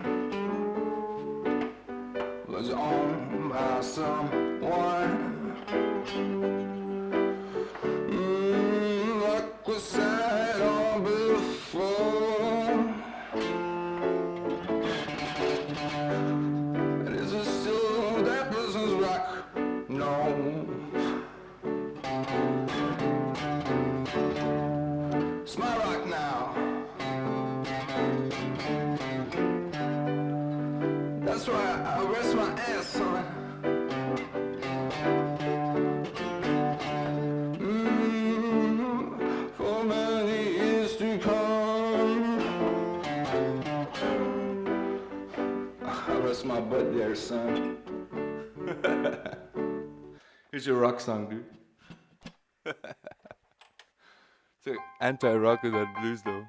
was owned by someone. Like we said all before. And is it still that person's rock? No. It's my rock now. That's why I rest my ass on it. For many years to come. I rest my butt there, son. Here's your rock song, dude. It's like anti-rock with that blues, though.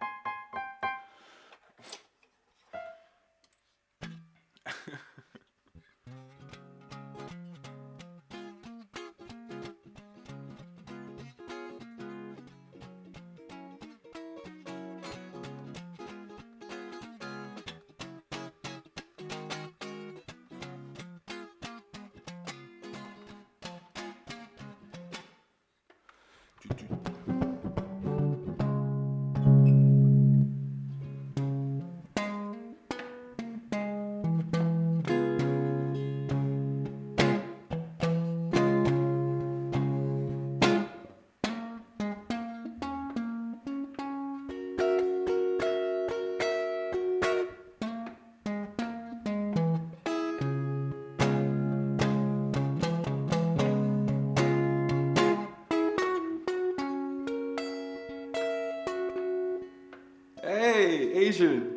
Hey, Asian.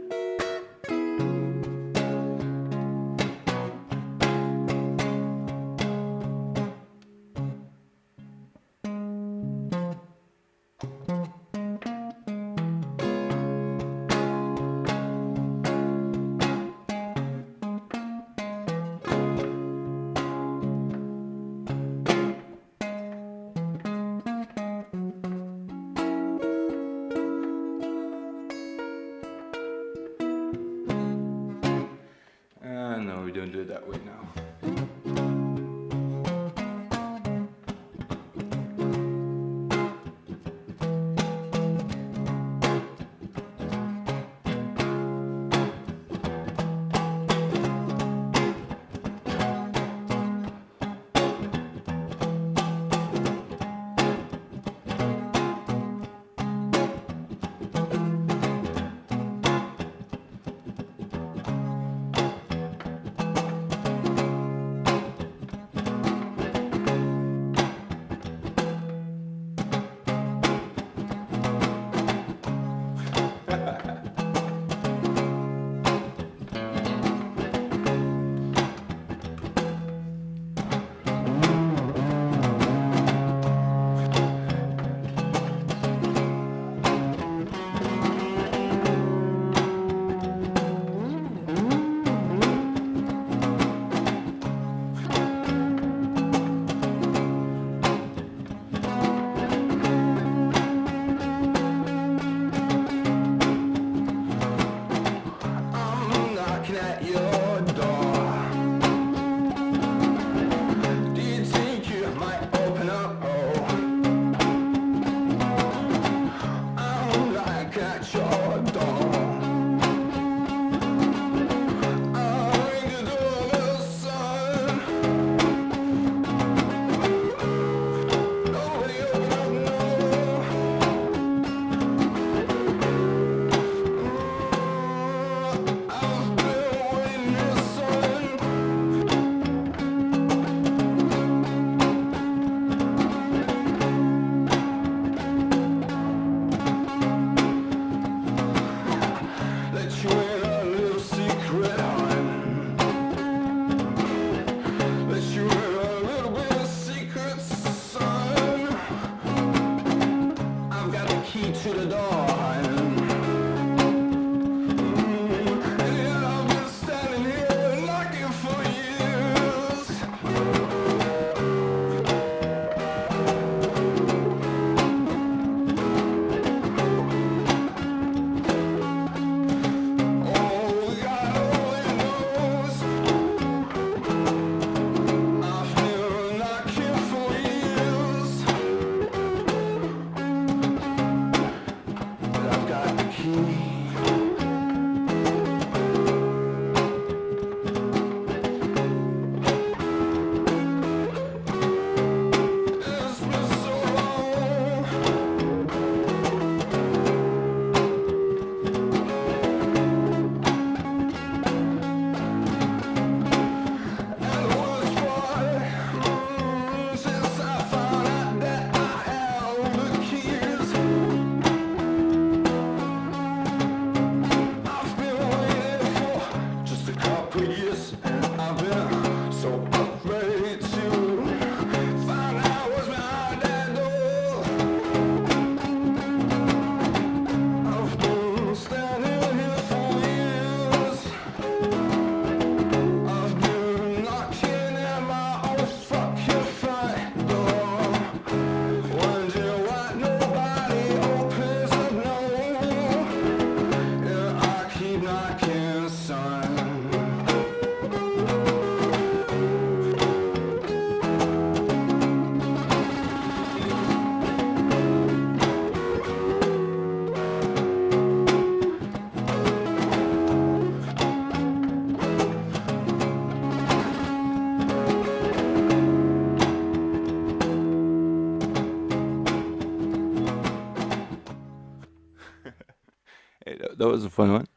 No, we don't do it that way now. Hey, that was a fun one.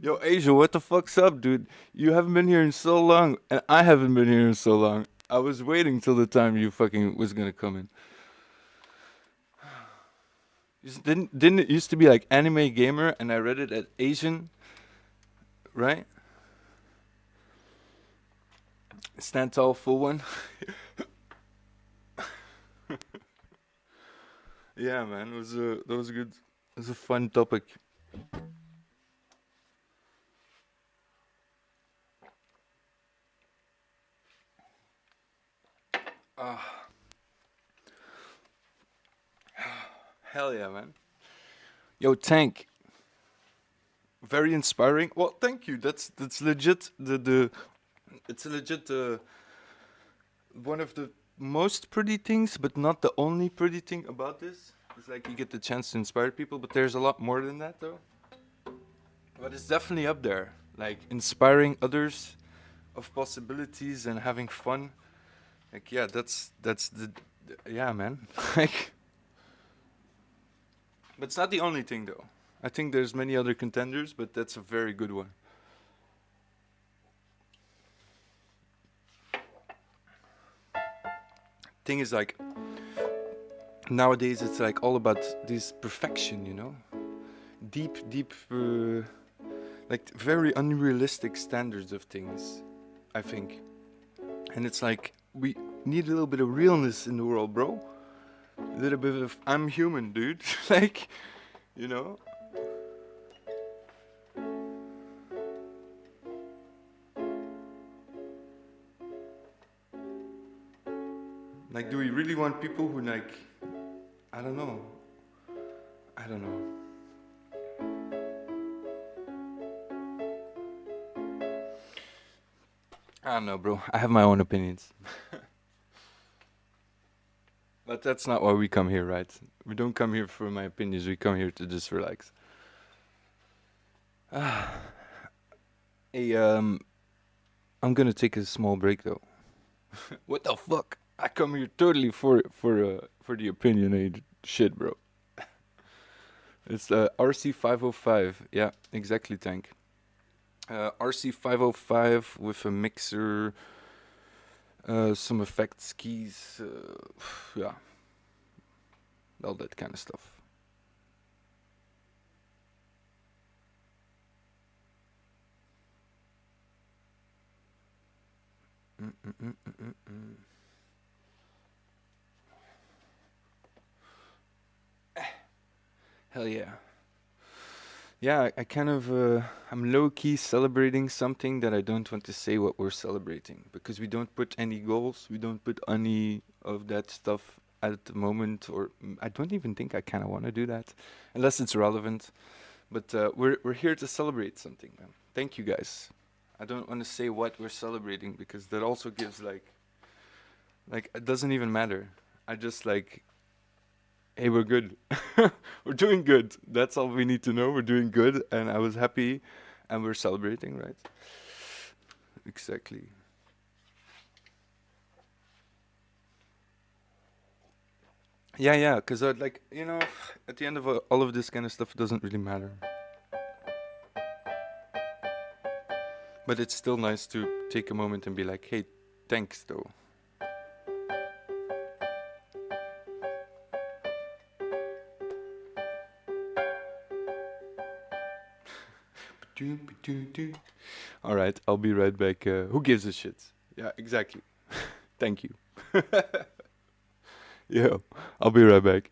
Yo, Asia, what the fuck's up, dude? You haven't been here in so long, and I haven't been here in so long. I was waiting till the time you fucking was gonna come in. Didn't it used to be like anime gamer, and I read it at Asian, right? Stand tall, full one. Yeah, man, that was good. It was a fun topic. Ah, hell yeah, man. Yo, Tank, very inspiring. Well, thank you. That's legit. The it's a legit one of the most pretty things, but not the only pretty thing about this. It's like you get the chance to inspire people, but there's a lot more than that, though. But it's definitely up there, like inspiring others of possibilities and having fun. Like, yeah, that's yeah, man. Like, but it's not the only thing, though. I think there's many other contenders, but that's a very good one. Thing is, like, nowadays it's like all about this perfection, you know, deep, like very unrealistic standards of things. I think, and it's like we need a little bit of realness in the world, bro. A little bit of I'm human, dude. Like, you know, like, do we really want people who like, I don't know, I don't know. I don't know, bro. I have my own opinions. But that's not why we come here, right? We don't come here for my opinions. We come here to just relax. Hey, I'm gonna take a small break though. What the fuck? I come here totally for the opinionated shit, bro. It's RC 505. Yeah, exactly, Tank. RC 505 with a mixer, some effects, keys, yeah, all that kind of stuff. Mm-mm-mm-mm-mm. Hell yeah. Yeah, I kind of I'm low key celebrating something that I don't want to say what we're celebrating because we don't put any goals, we don't put any of that stuff at the moment, or I don't even think I kind of want to do that unless it's relevant. But we're here to celebrate something, man. Thank you guys. I don't want to say what we're celebrating because that also gives like it doesn't even matter. I just like, hey, we're good. We're doing good. That's all we need to know. We're doing good, and I was happy, and we're celebrating, right? Exactly. Yeah, yeah. Because like at the end of all of this kind of stuff, it doesn't really matter. But it's still nice to take a moment and be like, hey, thanks, though. All right, I'll be right back. Who gives a shit? Yeah, exactly. Thank you. Yeah, I'll be right back.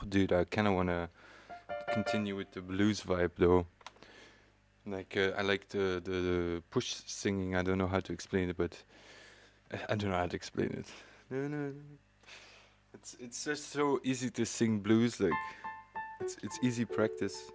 Dude, I kind of want to continue with the blues vibe though. Like I like the push singing. I don't know how to explain it, but I don't know how to explain it. No, no, no. It's just so easy to sing blues. Like it's easy practice.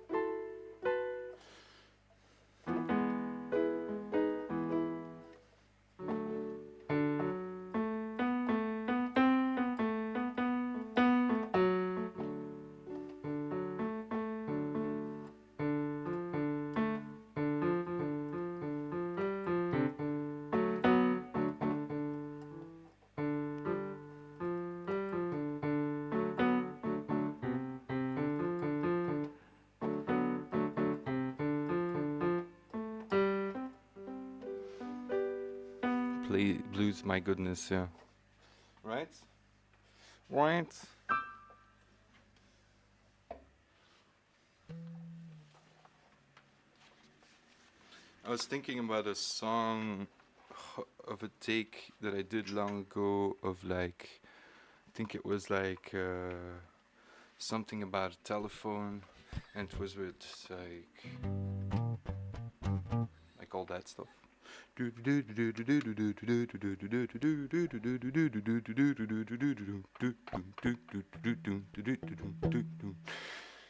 Play blues, my goodness, yeah. Right? Right? I was thinking about a song of a take that I did long ago of like, I think it was like something about a telephone, and it was with like all that stuff.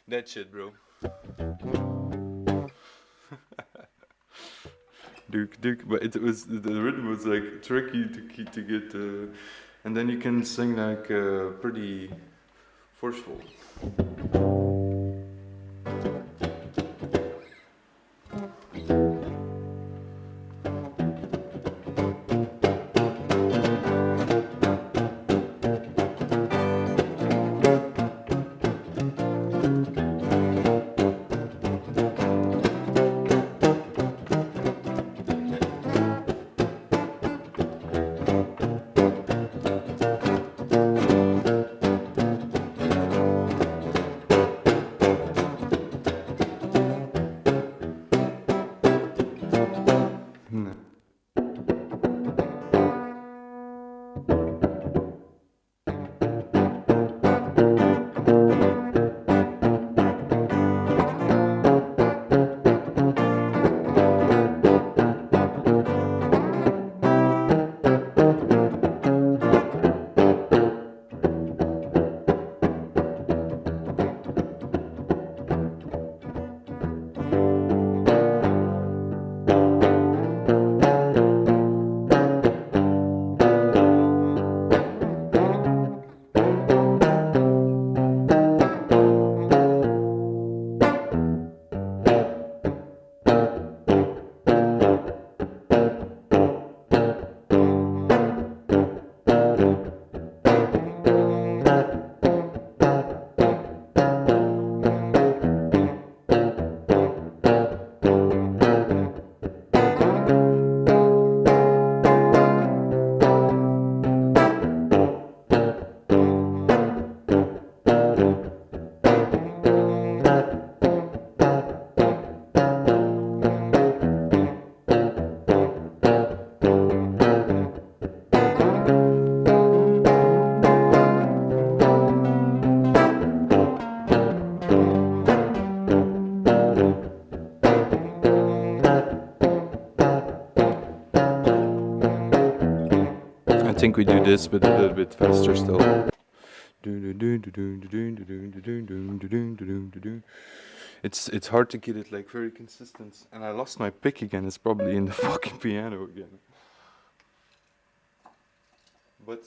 That shit, bro. Duke, Duke, but it was the rhythm was like tricky to get, and then you can sing like pretty forceful. Hmm. I think we do this, but a little bit faster still. It's hard to get it like very consistent, and I lost my pick again. It's probably in the fucking piano again. But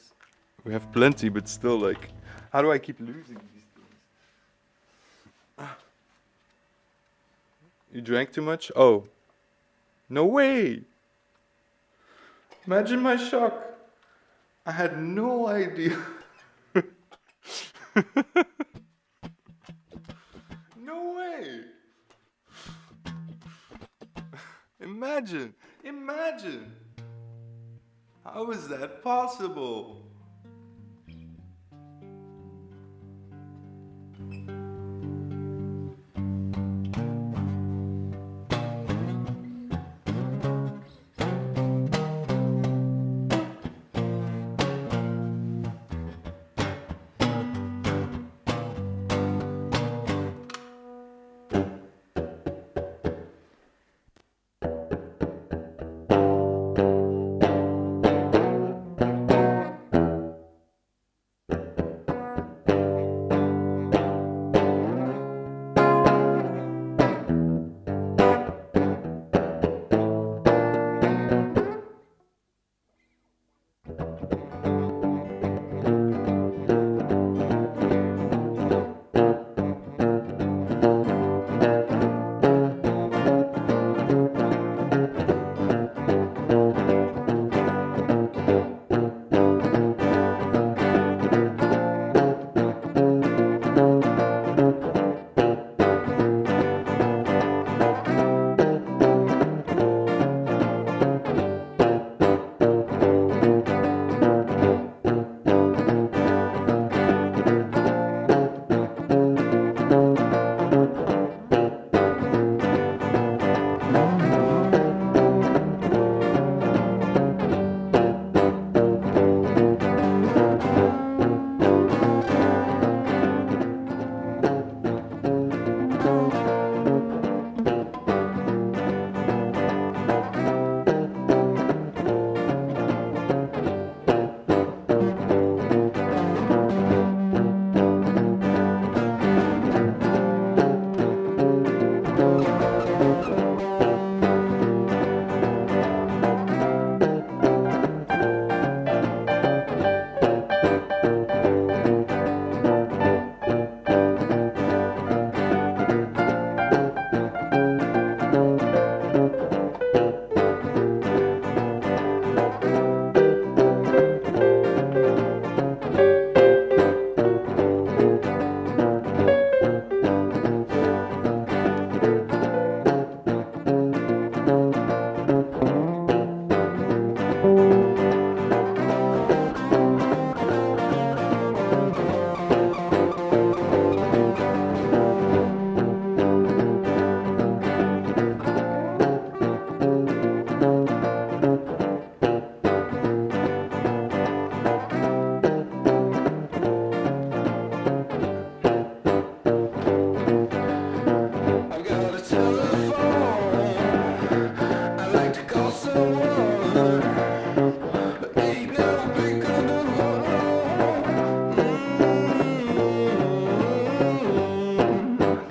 we have plenty, but still, like, how do I keep losing these things? You drank too much? Oh, no way! Imagine my shock. I had no idea. No way! Imagine! How is that possible?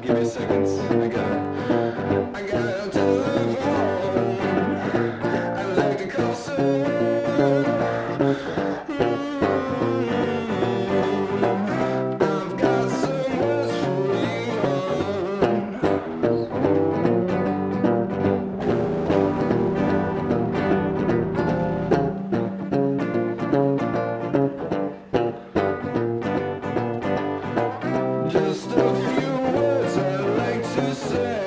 Give me a second. I got a telephone. I like to call I've got some words for you. Just a few words I'd like to say.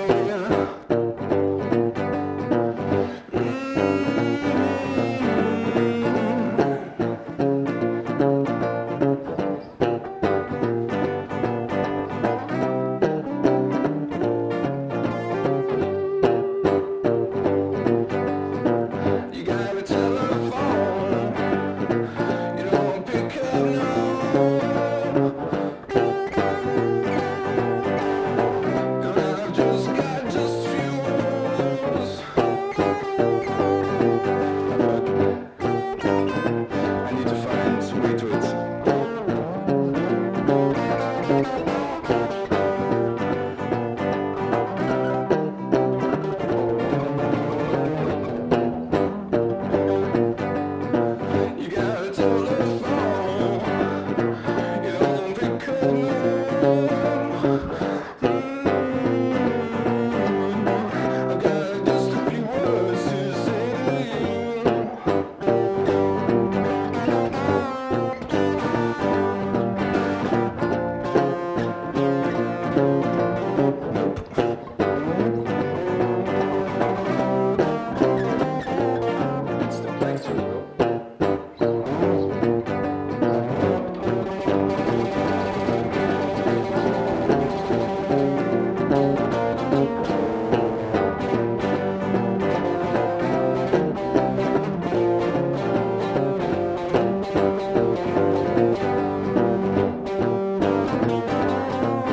You got a telephone, you don't pick up no. And I've just got just few words. I need to find some way to it. You got a telephone, you don't pick up no. I've got just a few words to say to you. It's the texture, bro.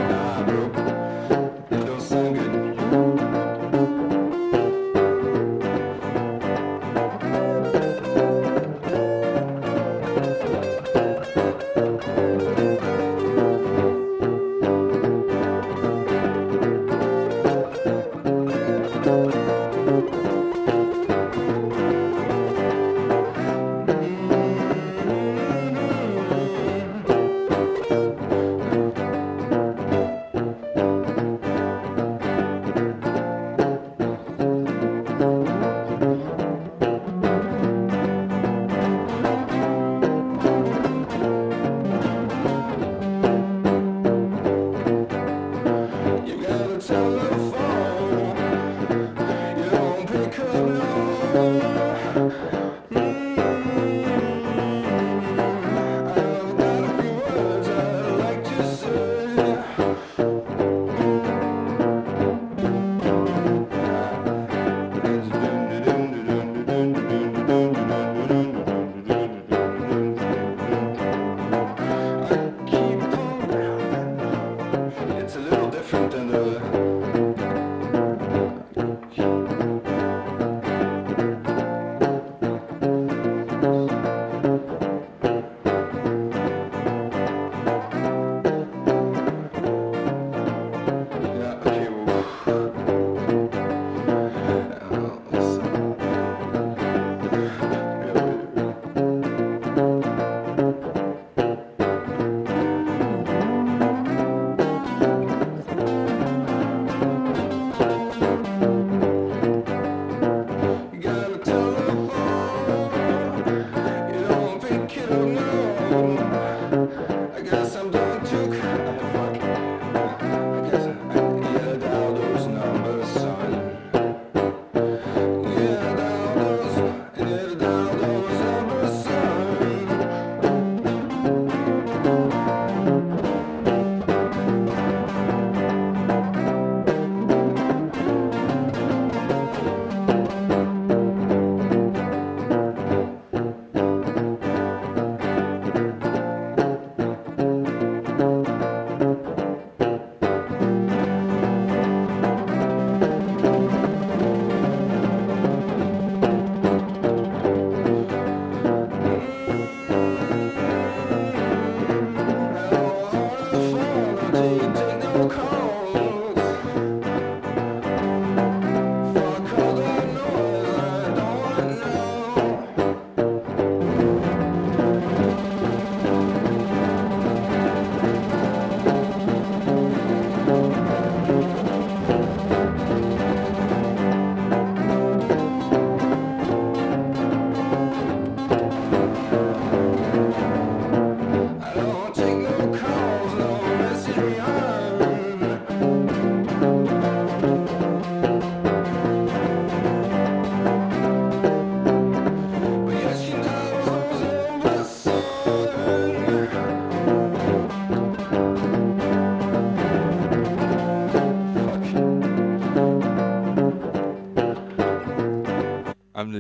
Nah, bro. It don't sound good. You got a telephone, you don't pick up no. I've got a few words I'd like to say. I keep on. It's a little different than the.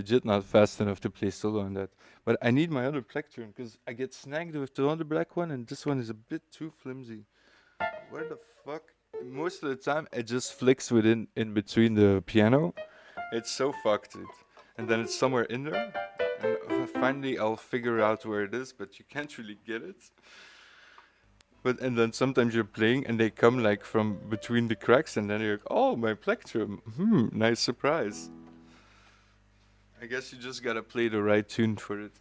legit not fast enough to play solo on that. But I need my other plectrum because I get snagged with the other black one, and this one is a bit too flimsy. Where the fuck? Most of the time, it just flicks within in between the piano. It's so fucked, dude. And then it's somewhere in there. And finally, I'll figure out where it is, but you can't really get it. But and then sometimes you're playing and they come like from between the cracks, and then you're like, oh, my plectrum. Nice surprise. I guess you just gotta play the right tune for it.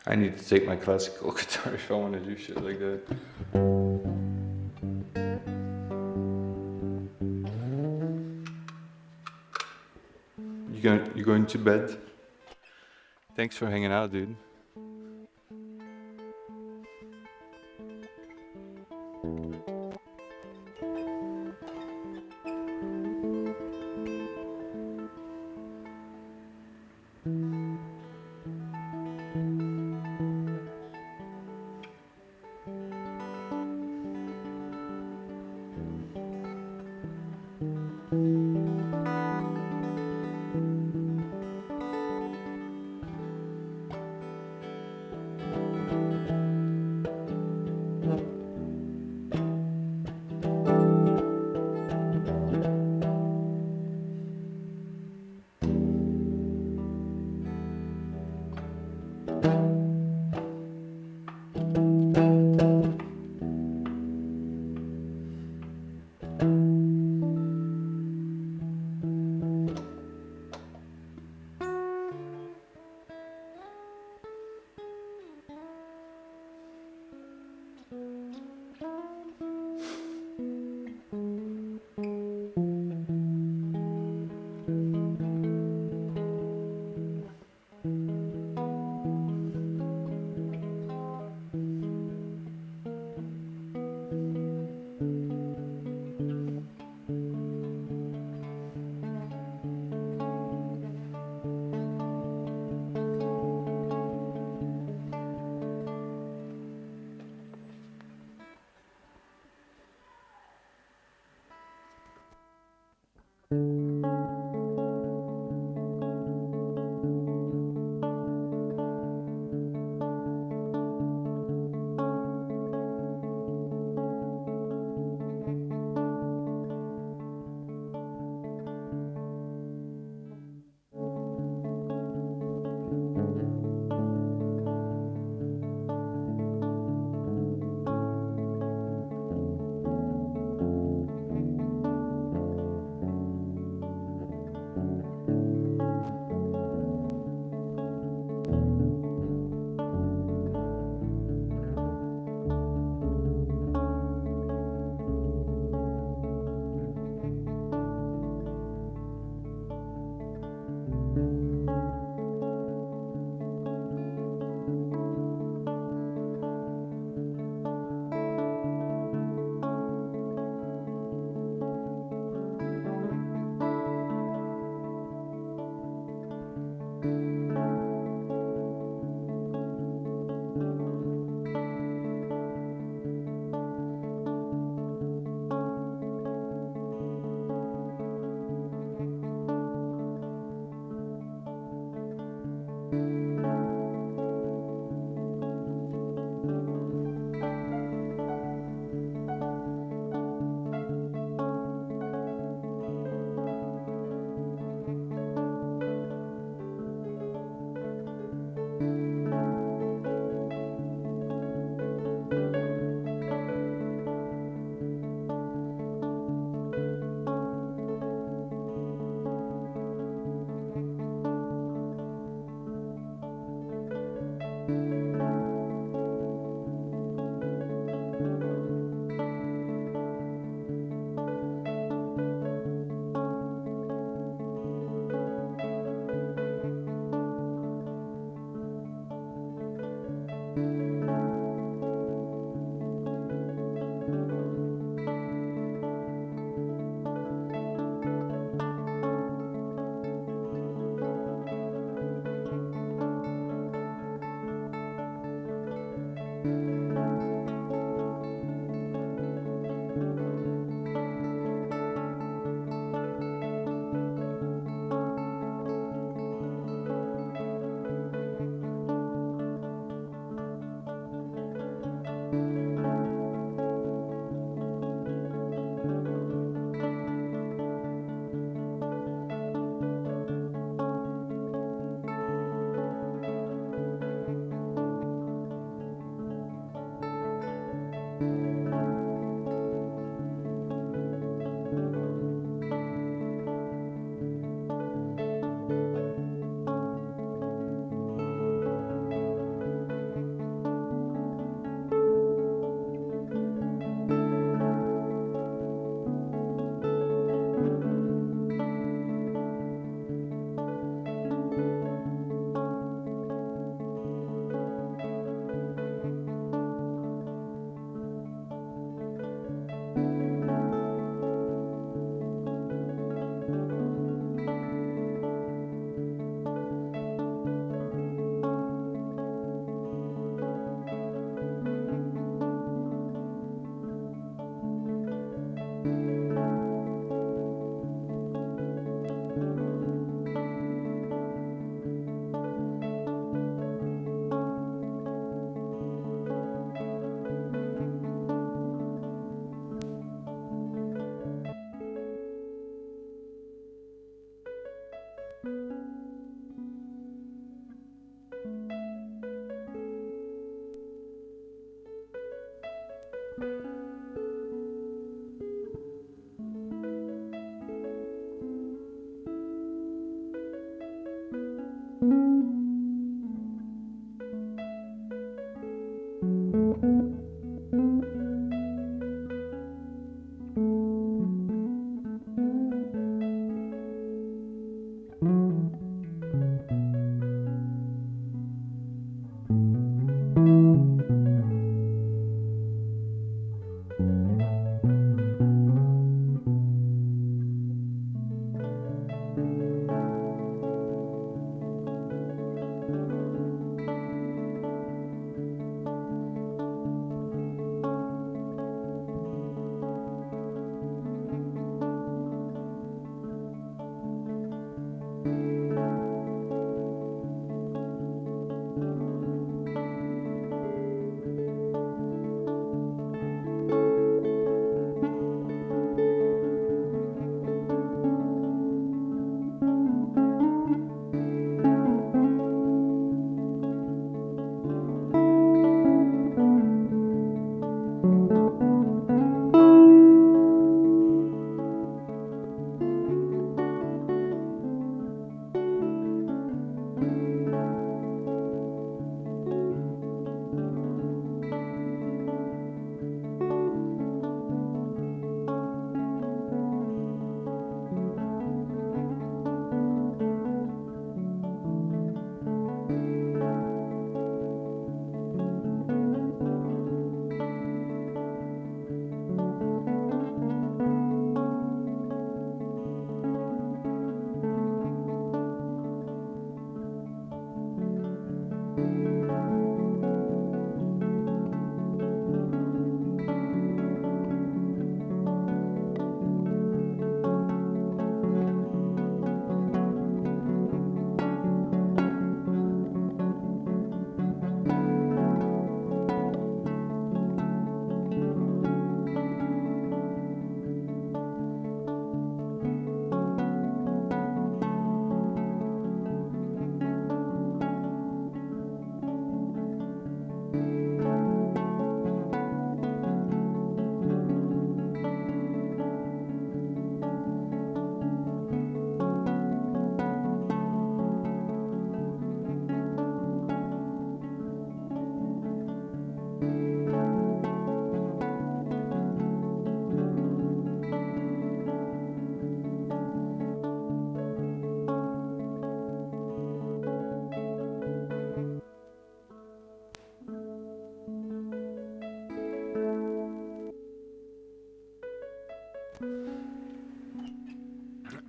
I need to take my classical guitar if I want to do shit like that. You going to bed? Thanks for hanging out, dude.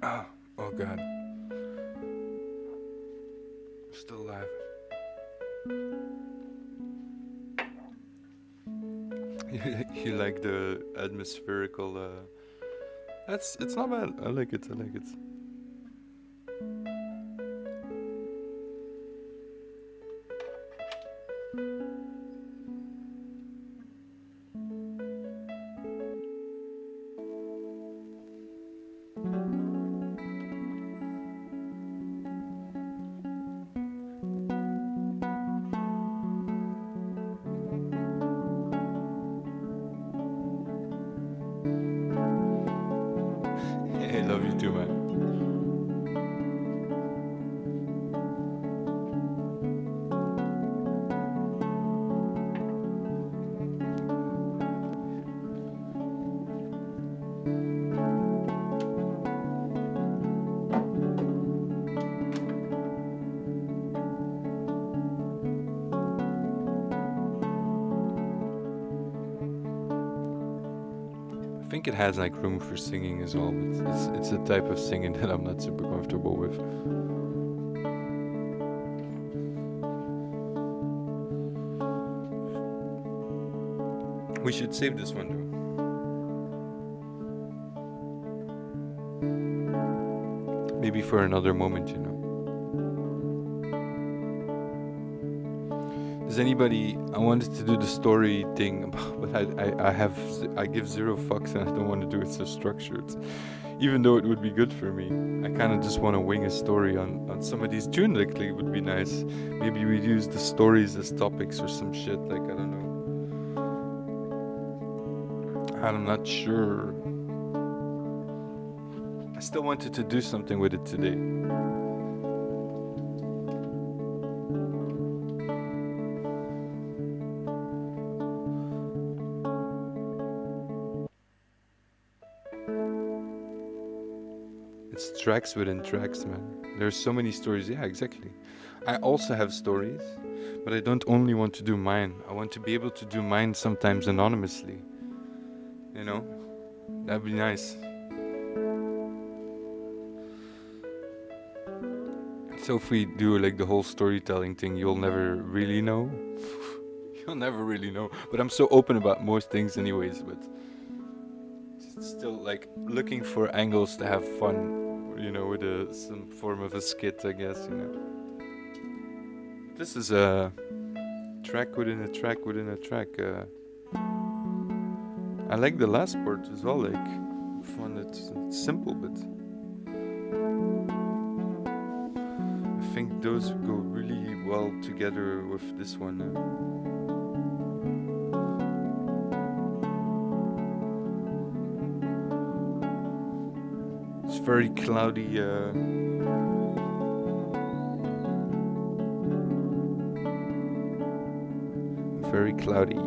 Oh, oh god. I'm still alive. You like the atmospherical that's it's not bad. I like it, I like it. I love you too, man. I think it has like room for singing as well, but it's a type of singing that I'm not super comfortable with. We should save this one though. Maybe for another moment, you know. Does anybody? I wanted to do the story thing, but I give zero fucks and I don't want to do it so structured. Even though it would be good for me, I kind of just want to wing a story on some of these tunes. Like, it would be nice. Maybe we'd use the stories as topics or some shit. Like, I don't know. I'm not sure. I still wanted to do something with it today. It's tracks within tracks, man. There's so many stories. Yeah, exactly. I also have stories, but I don't only want to do mine. I want to be able to do mine sometimes anonymously. You know? That'd be nice. So if we do like the whole storytelling thing, you'll never really know. You'll never really know. But I'm so open about most things anyways, but still like looking for angles to have fun, you know, with some form of a skit, I guess, you know. This is a track within a track within a track. I like the last part as well, like fun. It's simple, but I think those go really well together with this one. It's very cloudy. Very cloudy.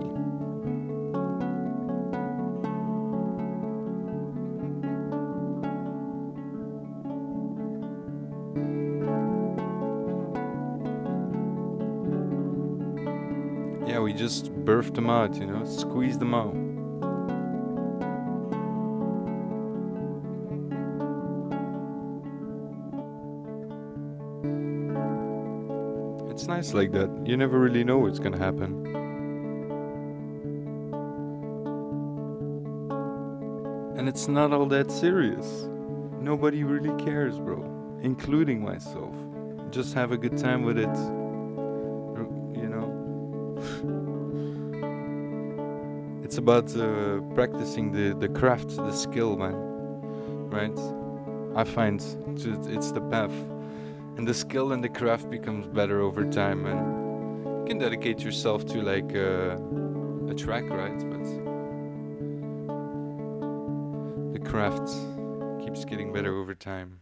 Yeah, we just birthed them out, you know, squeezed them out. It's nice like that. You never really know what's gonna happen. And it's not all that serious. Nobody really cares, bro, including myself. Just have a good time with it, you know. It's about practicing the craft, the skill, man. Right? I find it's the path, and the skill and the craft becomes better over time, and you can dedicate yourself to like a track, right? But the craft keeps getting better over time.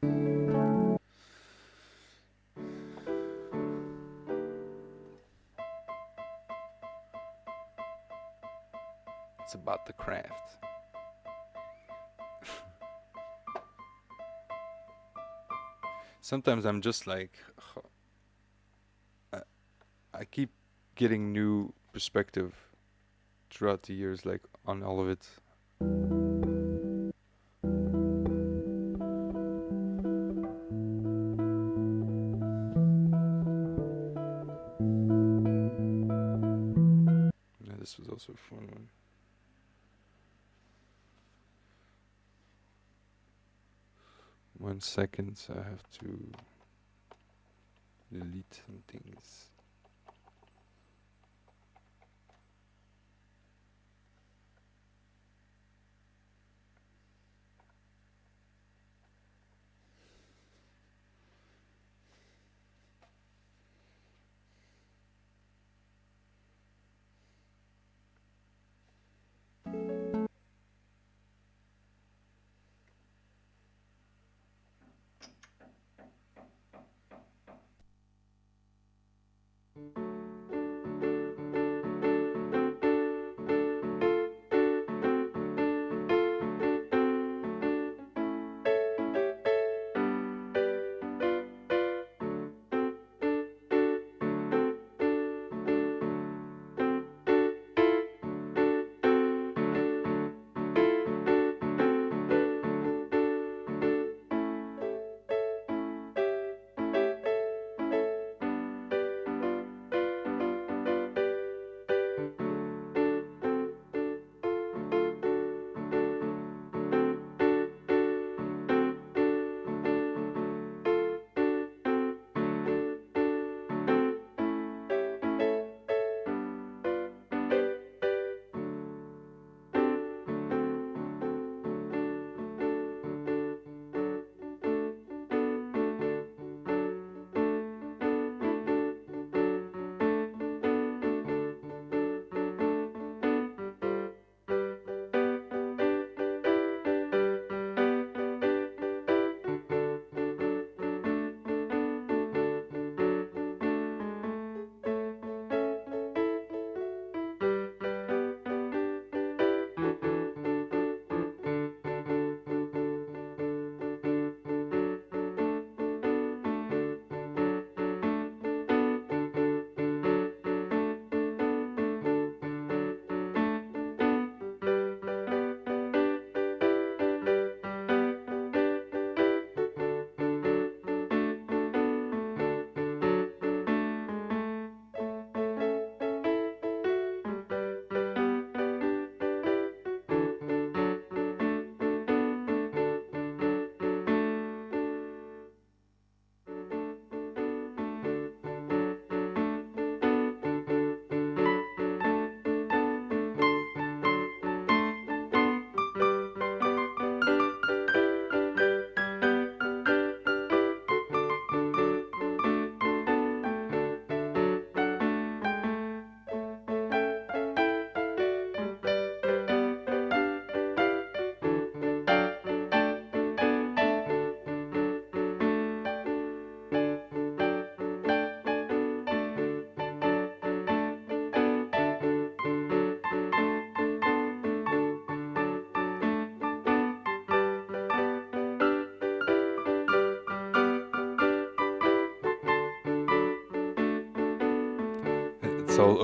It's about the craft. Sometimes I'm just like, I, I keep getting new perspective throughout the years, like on all of it. this was also a fun one. One second, so I have to delete some things.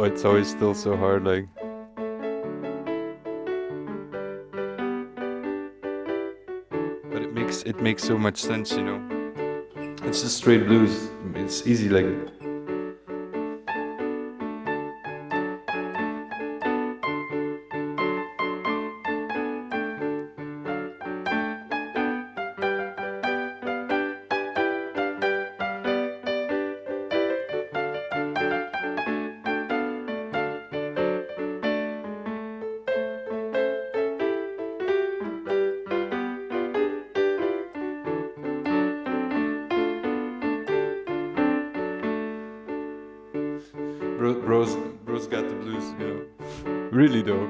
It's always still so hard, like. But it makes so much sense, you know. It's just straight blues. It's easy like. Bros got the blues, you know. Really though.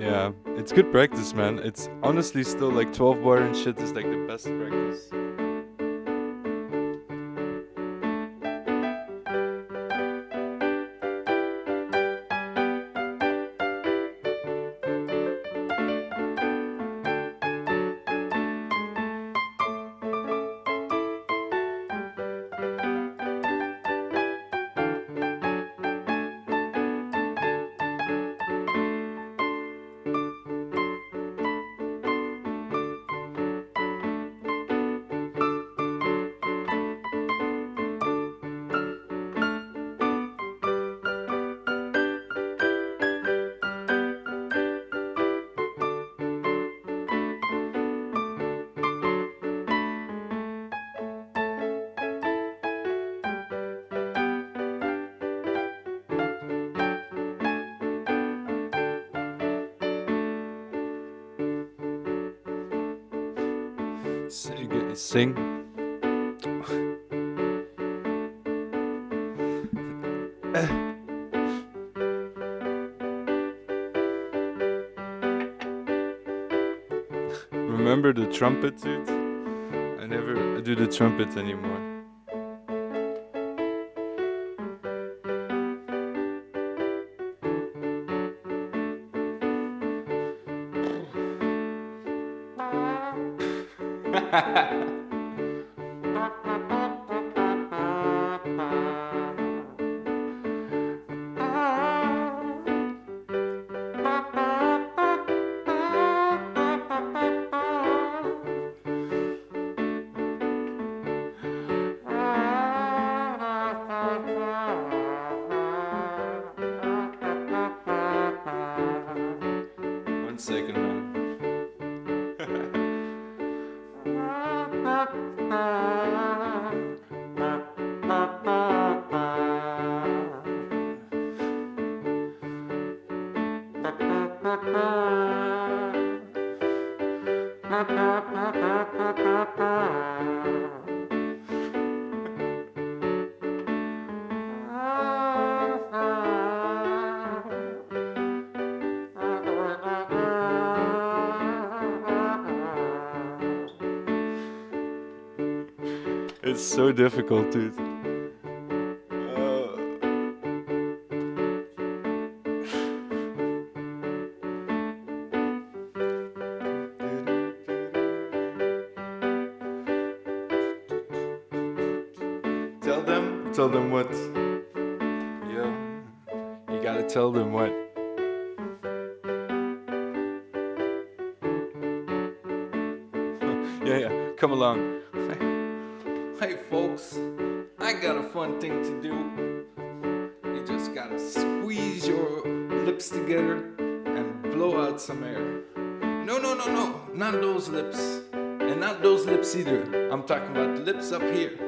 Yeah, it's good practice, man. It's honestly still like 12 bar and shit is like the best practice. Sing. Remember the trumpet, dude? I never do the trumpet anymore. One second, man. It's so difficult, dude. Tell them what. Yeah, you gotta tell them what. Yeah, come along. Hey folks, I got a fun thing to do. You just gotta squeeze your lips together and blow out some air. No, not those lips. And not those lips either. I'm talking about the lips up here.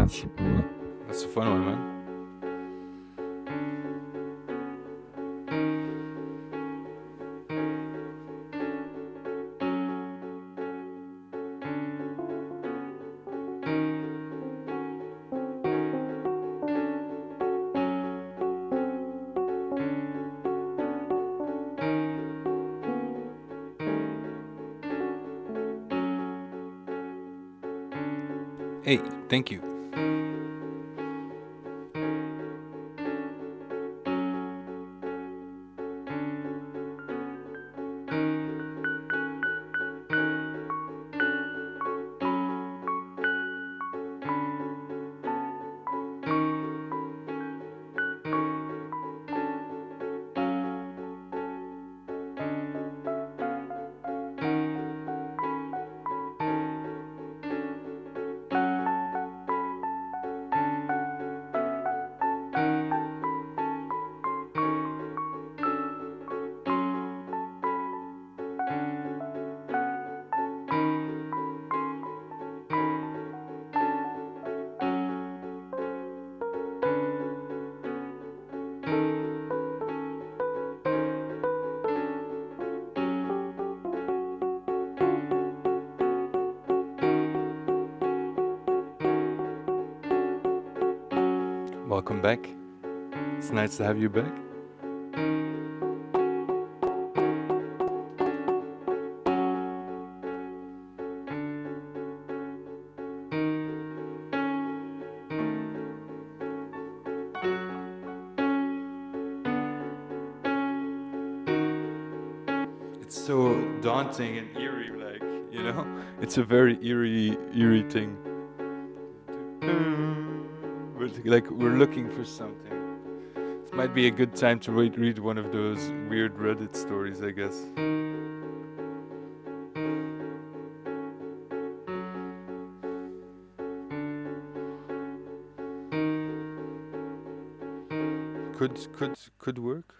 That's cool. That's a fun one, man. Hey, thank you. Welcome back. It's nice to have you back. It's so daunting and eerie, like, you know? It's a very eerie thing. Like, we're looking for something. It might be a good time to read one of those weird Reddit stories, I guess. Could work.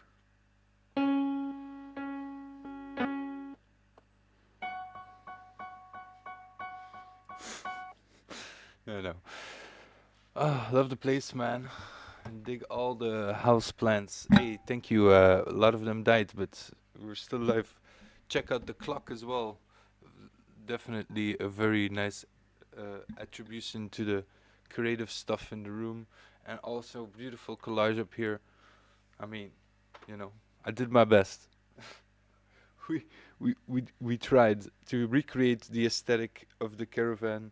No, no. Ah, love the place, man. And dig all the house plants. Hey, thank you. A lot of them died, but we're still alive. Check out the clock as well. Definitely a very nice attribution to the creative stuff in the room, and also beautiful collage up here. I mean, you know, I did my best. we we tried to recreate the aesthetic of the caravan.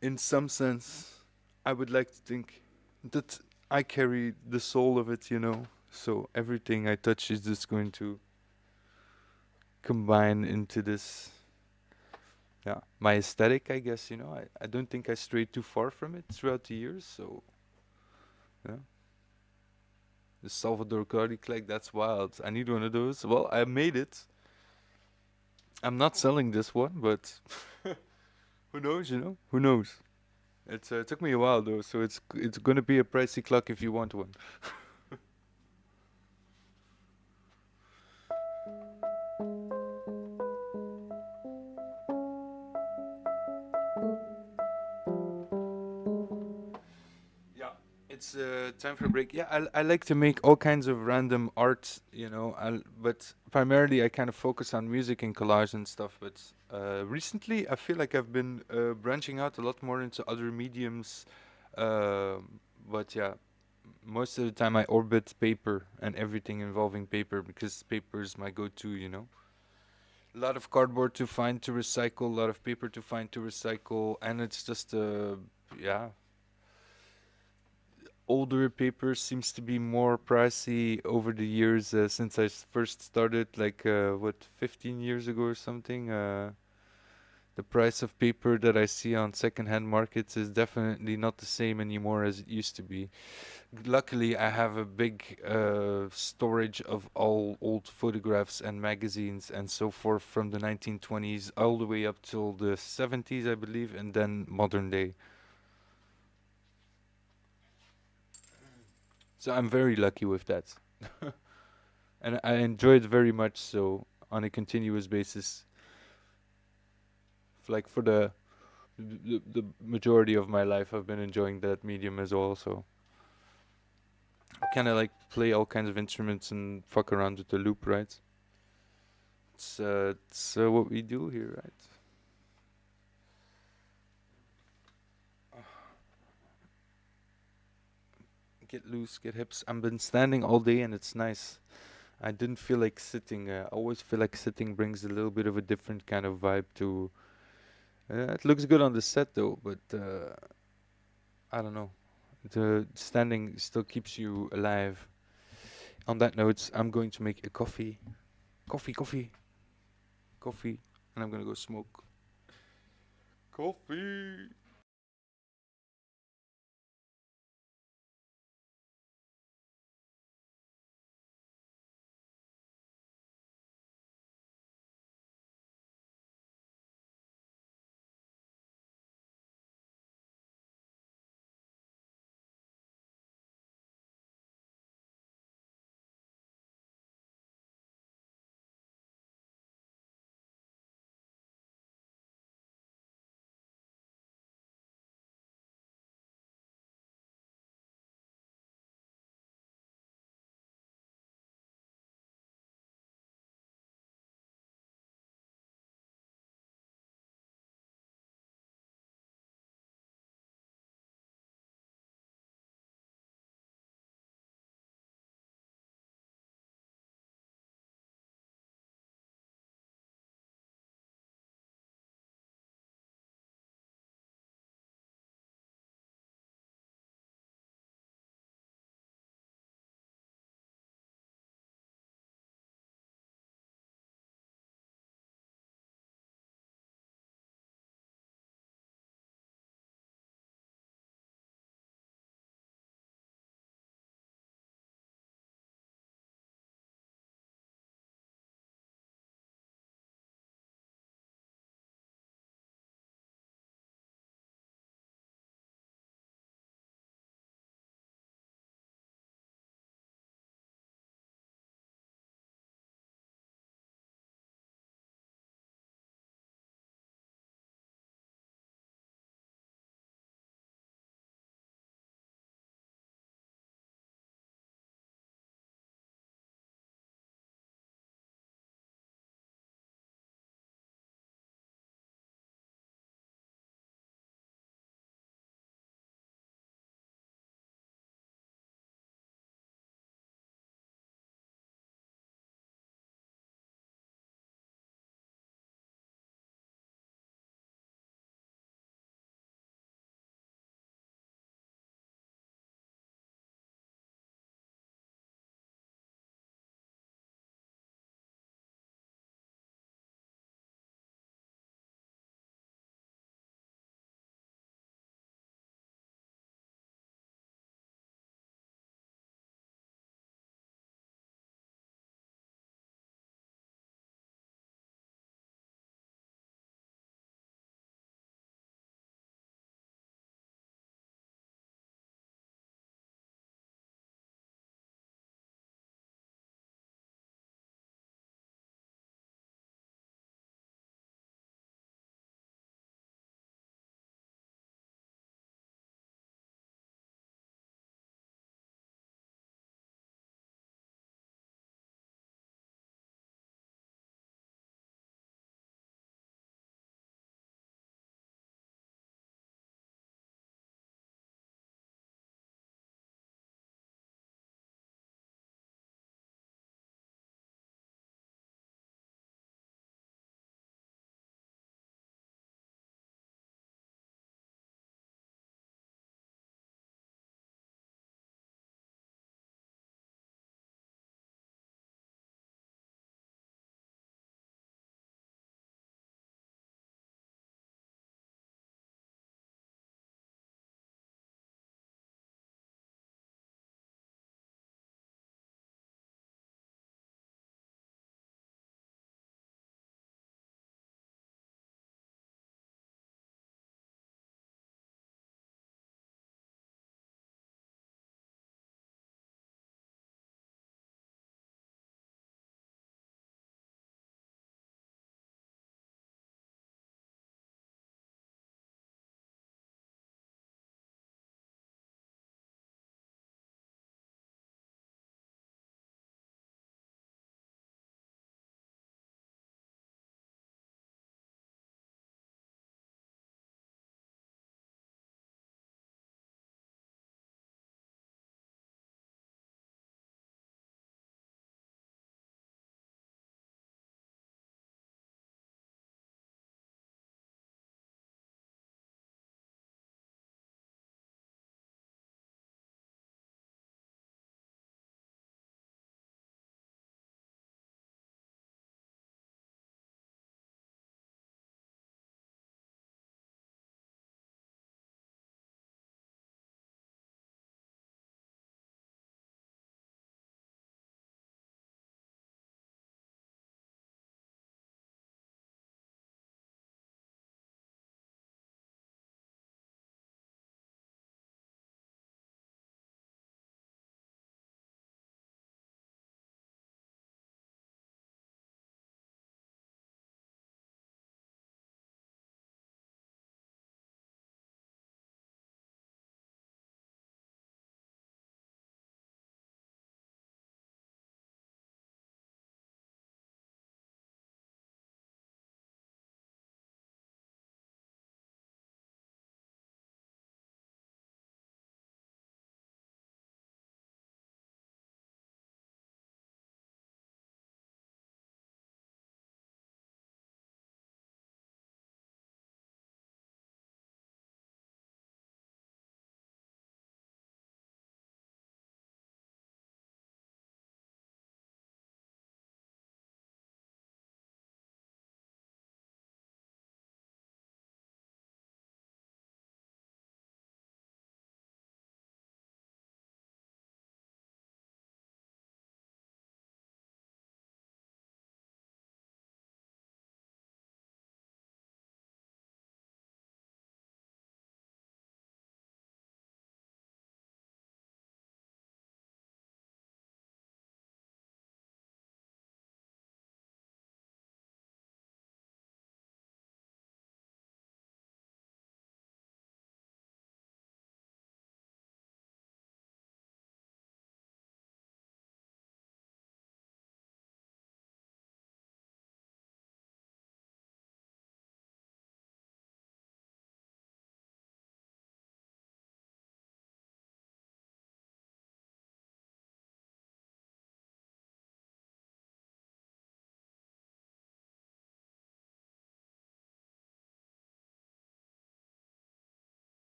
In some sense, I would like to think that I carry the soul of it, you know. So everything I touch is just going to combine into this, yeah, my aesthetic, I guess, you know. I don't think I strayed too far from it throughout the years, so yeah. The Salvador Dali Clegg, that's wild. I need one of those. Well, I made it. I'm not selling this one, but who knows, you know? Who knows? It took me a while though, so it's gonna be a pricey clock if you want one. Yeah, it's time for a break. Yeah, I like to make all kinds of random art, you know. But primarily I kind of focus on music and collage and stuff. But recently I feel like I've been branching out a lot more into other mediums. But yeah, most of the time I orbit paper and everything involving paper because paper is my go-to, you know. A lot of cardboard to find to recycle, a lot of paper to find to recycle, and it's just yeah, older paper seems to be more pricey over the years since first started, like what 15 years ago or something. The price of paper that I see on secondhand markets is definitely not the same anymore as it used to be. Luckily, I have a big storage of all old photographs and magazines and so forth from the 1920s all the way up till the 70s, I believe, and then modern day. So I'm very lucky with that. And I enjoy it very much so on a continuous basis. Like for the The majority of my life I've been enjoying that medium as well. So kind of like play all kinds of instruments and fuck around with the loop, right? It's what we do here, right? Get loose, get hips. I've been standing all day and it's nice. I didn't feel like sitting. I always feel like sitting brings a little bit of a different kind of vibe to. It looks good on the set though, but I don't know. The standing still keeps you alive. On that note, I'm going to make a coffee, coffee, coffee, and I'm gonna go smoke coffee.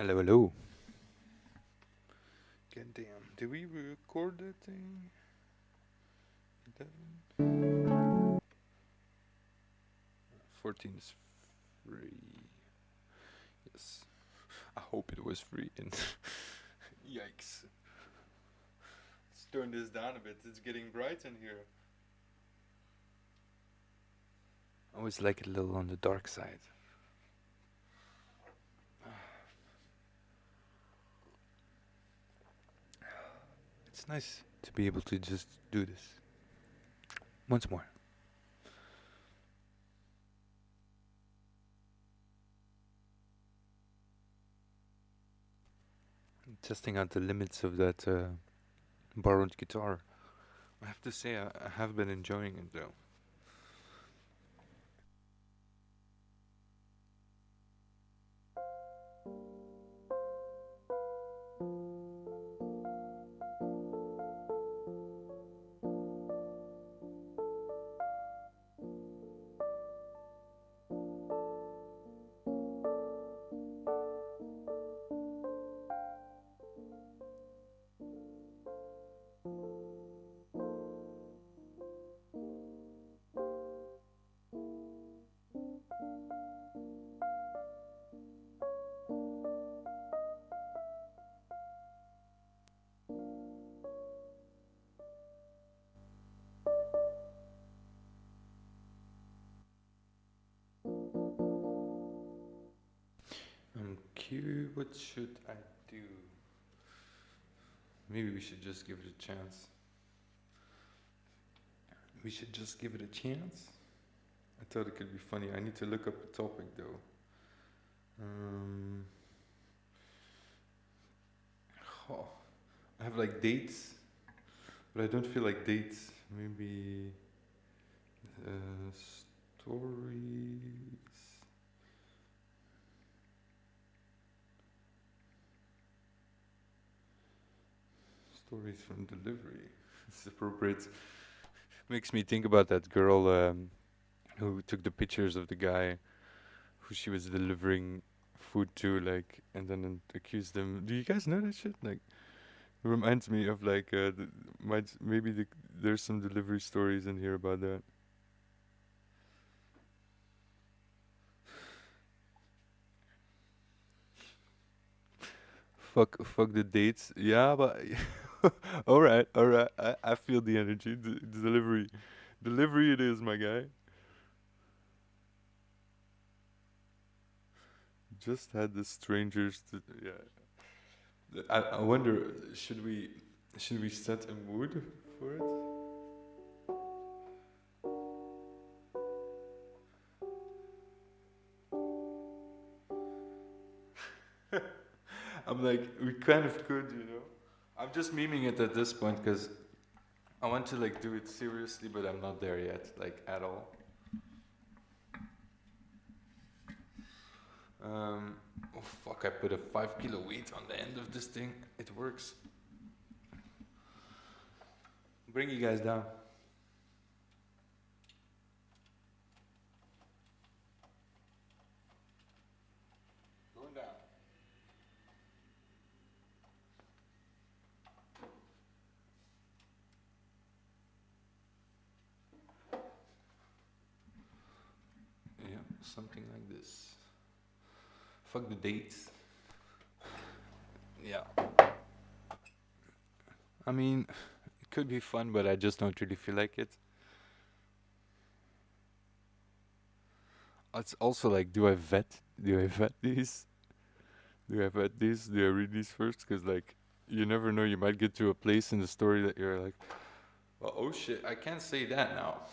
Hello, hello. God damn. Did we record that thing? 11? 14 is free. Yes. I hope it was free. And yikes. Let's turn this down a bit. It's getting bright in here. I always like it a little on the dark side. It's nice to be able to just do this once more. Testing out the limits of that borrowed guitar. I have to say, I have been enjoying it though. Q, what should I do? Maybe we should just give it a chance. We should just give it a chance? I thought it could be funny. I need to look up a topic though. Oh, I have like dates, but I don't feel like dates. Maybe stories. Stories from delivery. It's appropriate. Makes me think about that girl who took the pictures of the guy who she was delivering food to, like, and then accused them. Do you guys know that shit? Like, it reminds me of like maybe there's some delivery stories in here about that. Fuck the dates. Yeah, but all right. I feel the energy. Delivery. It is, my guy. Just had the strangers. Yeah. I wonder. Should we set a mood for it? I'm like, we kind of could, you know. I'm just memeing it at this point because I want to like do it seriously, but I'm not there yet, like at all. Oh fuck! I put a 5 kilo weight on the end of this thing. It works. Bring you guys down. Going down. Yeah, something like this. Fuck the dates. Yeah. I mean, it could be fun, but I just don't really feel like it. It's also like, do I vet? Do I vet these? Do I vet these? Do I read these first? Because like, you never know. You might get to a place in the story that you're like, well, oh shit, I can't say that now.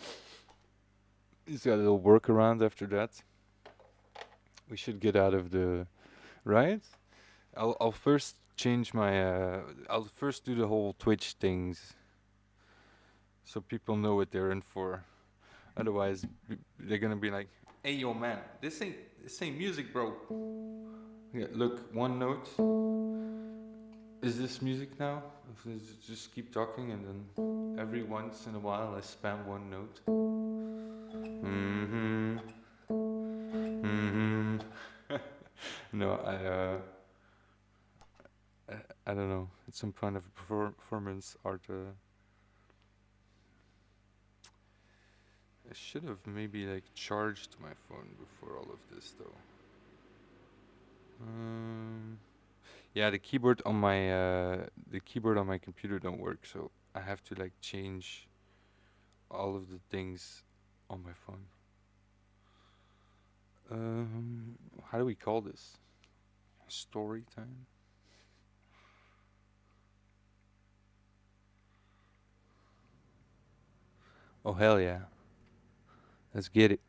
He's got a little workaround after that. We should get out of the right. I'll first change my. I'll first do the whole Twitch things, so people know what they're in for. Otherwise, they're gonna be like, "Hey, yo, man, this ain't music, bro." Yeah, look, one note. Is this music now? Just keep talking, and then every once in a while, I spam one note. Mm-hmm. Mm-hmm. No, I. I don't know. It's some kind of performance art. I should have maybe like charged my phone before all of this though. Um, yeah, the keyboard on my computer don't work, so I have to like change all of the things on my phone. How do we call this? Story time? Oh hell yeah! Let's get it.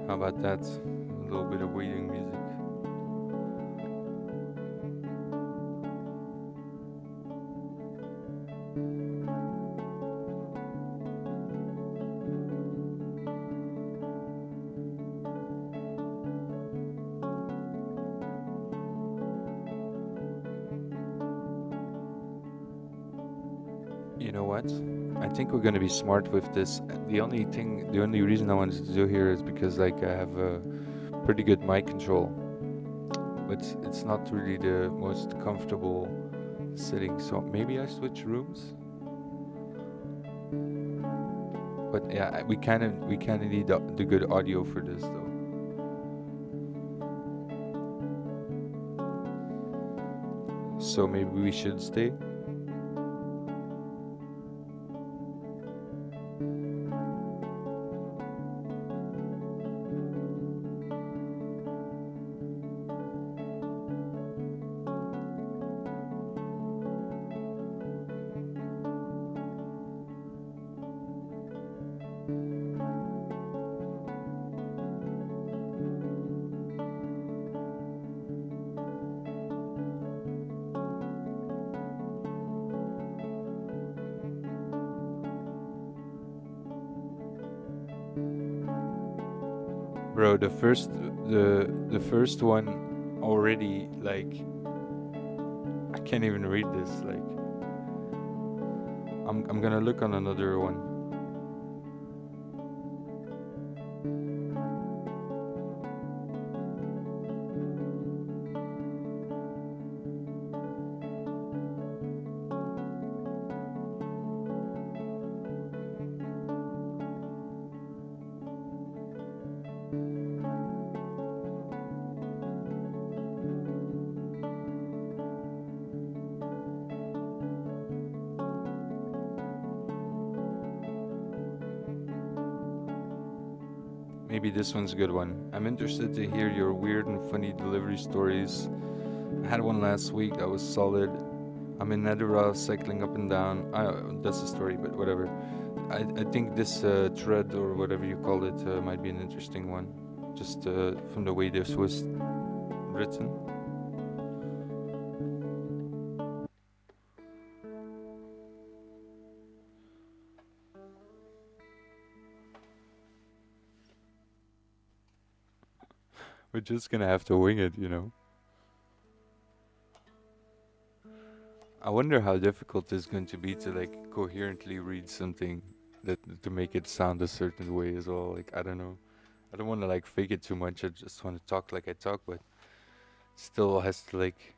How about that? A little bit of waiting music. You know what? I think we're gonna be smart with this. The only reason I wanted to do here is because like I have a pretty good mic control, but it's not really the most comfortable sitting. So maybe I switch rooms. But yeah, we kind of need the good audio for this though. So maybe we should stay. Bro, the first one already like I can't even read this. Like I'm gonna look on another one. Maybe this one's a good one. I'm interested to hear your weird and funny delivery stories. I had one last week that was solid. I'm in Netherall cycling up and down. That's the story, but whatever. I think this thread or whatever you call it might be an interesting one, just from the way this was written. We're just gonna have to wing it, you know. I wonder how difficult it's going to be to like coherently read something that to make it sound a certain way as well. Like I don't know. I don't want to like fake it too much. I just want to talk like I talk, but still has to like.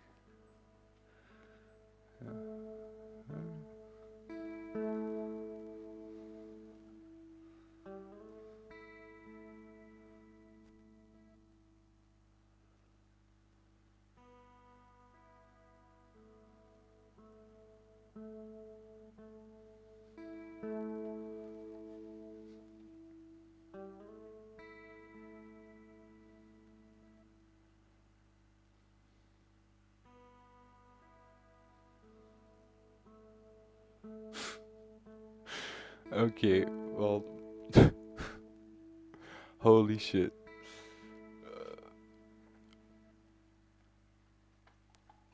Okay, well, holy shit.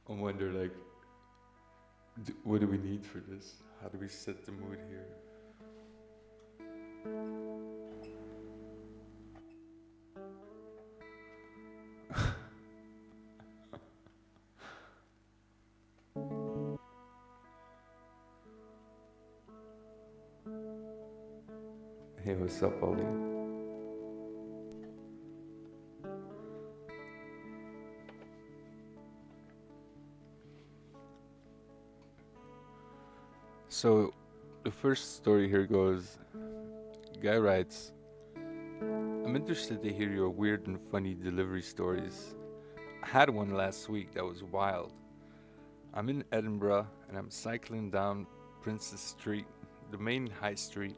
I wonder like, what do we need for this? How do we set the mood here? Hey, what's up, Ollie? So, the first story here goes. Guy writes, I'm interested to hear your weird and funny delivery stories. I had one last week that was wild. I'm in Edinburgh and I'm cycling down Princess Street, the main high street.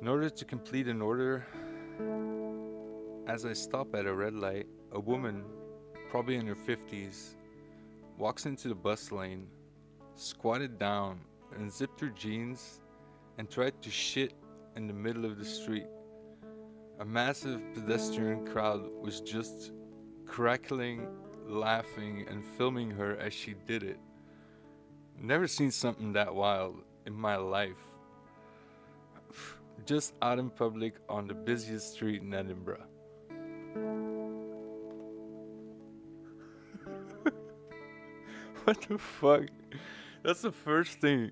In order to complete an order, as I stop at a red light, a woman, probably in her 50s, walks into the bus lane, squatted down, and zipped her jeans and tried to shit in the middle of the street. A massive pedestrian crowd was just crackling, laughing, and filming her as she did it. Never seen something that wild in my life. Just out in public on the busiest street in Edinburgh. What the fuck? That's the first thing.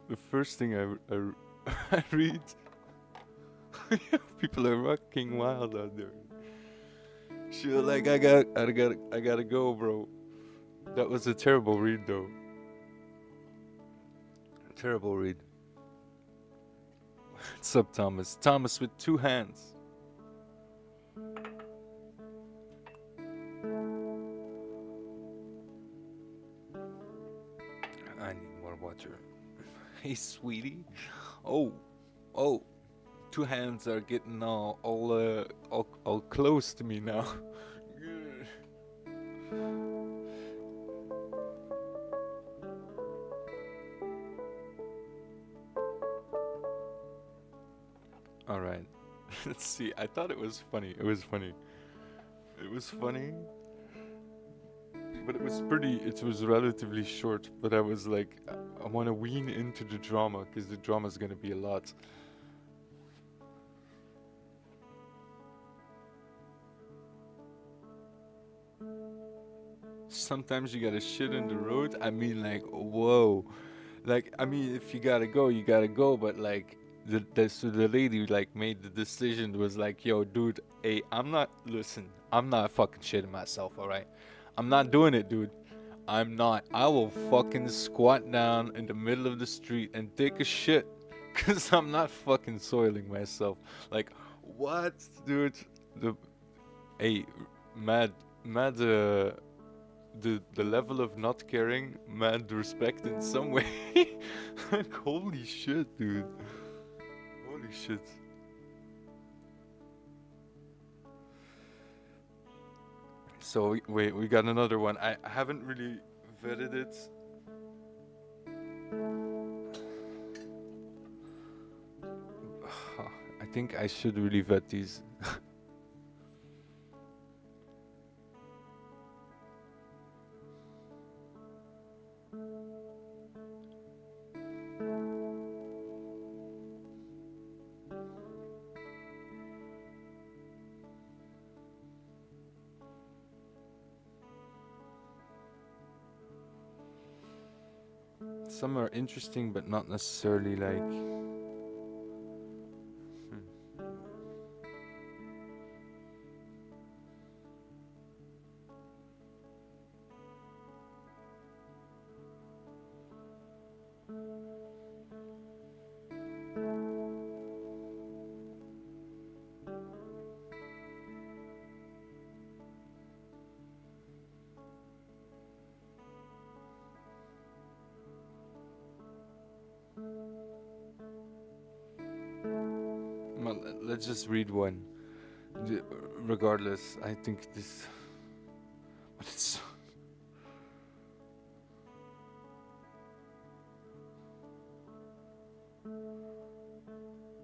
The first thing I read. People are fucking wild out there. She was like, I gotta go, bro. That was a terrible read, though. Terrible read. What's up, Thomas? Thomas with two hands. I need more water. Hey, sweetie. Oh, oh. Two hands are getting all close to me now. All right. Let's see. I thought it was funny. It was funny. It was funny. But it was relatively short. But I was like, I want to wean into the drama because the drama is going to be a lot. Sometimes you gotta shit in the road. I mean, like, whoa. Like, I mean, if you gotta go, you gotta go. But like, so the lady like made the decision was like, yo, dude, hey, listen, I'm not fucking shitting myself, all right? I'm not doing it, dude. I'm not. I will fucking squat down in the middle of the street and take a shit, cause I'm not fucking soiling myself. Like, what, dude? The hey, mad. The level of not caring, mad respect in some way. Like, holy shit, dude. Holy shit. So wait, we got another one. I haven't really vetted it. I think I should really vet these. Some are interesting, but not necessarily like. Well, let's just read one. Regardless, I think this. But it's.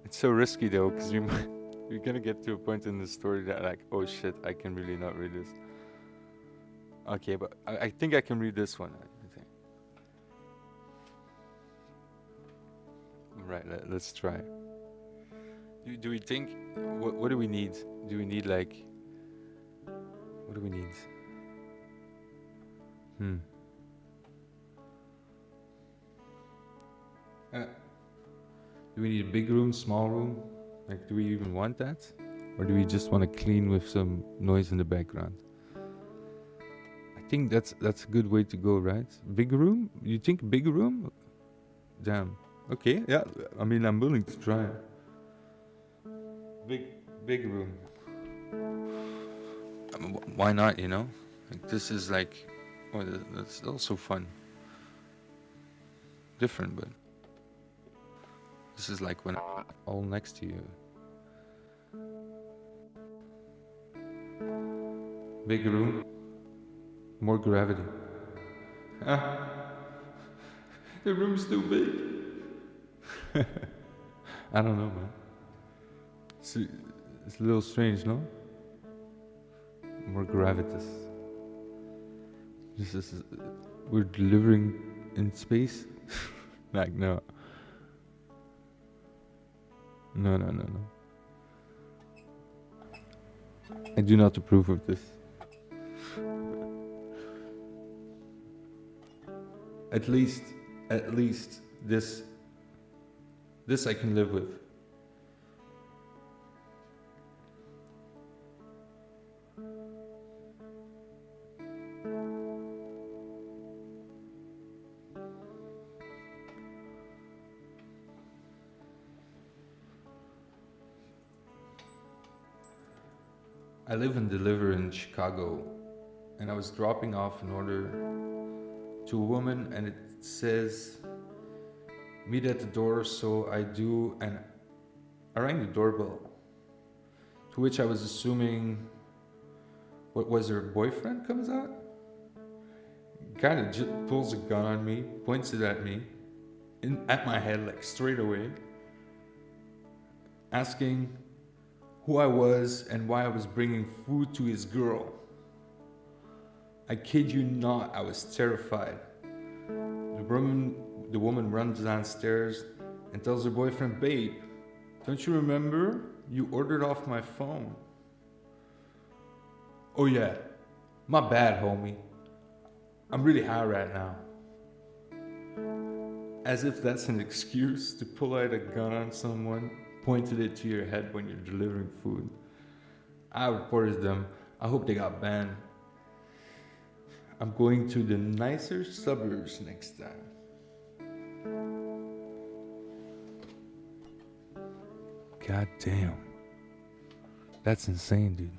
It's so risky though, because you're gonna get to a point in the story that like, oh shit, I can really not read this. Okay, but I think I can read this one. I think. Right, let's try. Do we think? What do we need? Do we need like? What do we need? Hmm. Do we need a big room, small room? Like, do we even want that? Or do we just want to clean with some noise in the background? I think that's a good way to go, right? Big room? You think big room? Damn. Okay, yeah. I mean, I'm willing to try. Big room. Why not? You know, like this is like, oh, that's also fun. Different, but this is like when I'm all next to you. Big room, more gravity. Ah, the room's too big. I don't know, man. It's a little strange, no? More gravitas. This is we're delivering in space. Like no. No. I do not approve of this. At least this I can live with. I live and deliver in Chicago, and I was dropping off an order to a woman, and it says, meet at the door, so I do, and I rang the doorbell, to which I was assuming, what was her boyfriend comes out? Kind of just pulls a gun on me, points it at me, at my head, like straight away, asking who I was and why I was bringing food to his girl. I kid you not, I was terrified. The woman runs downstairs and tells her boyfriend, babe, don't you remember? You ordered off my phone. Oh yeah, my bad, homie. I'm really high right now. As if that's an excuse to pull out a gun on someone, pointed it to your head when you're delivering food. I reported them. I hope they got banned. I'm going to the nicer suburbs next time. God damn. That's insane, dude.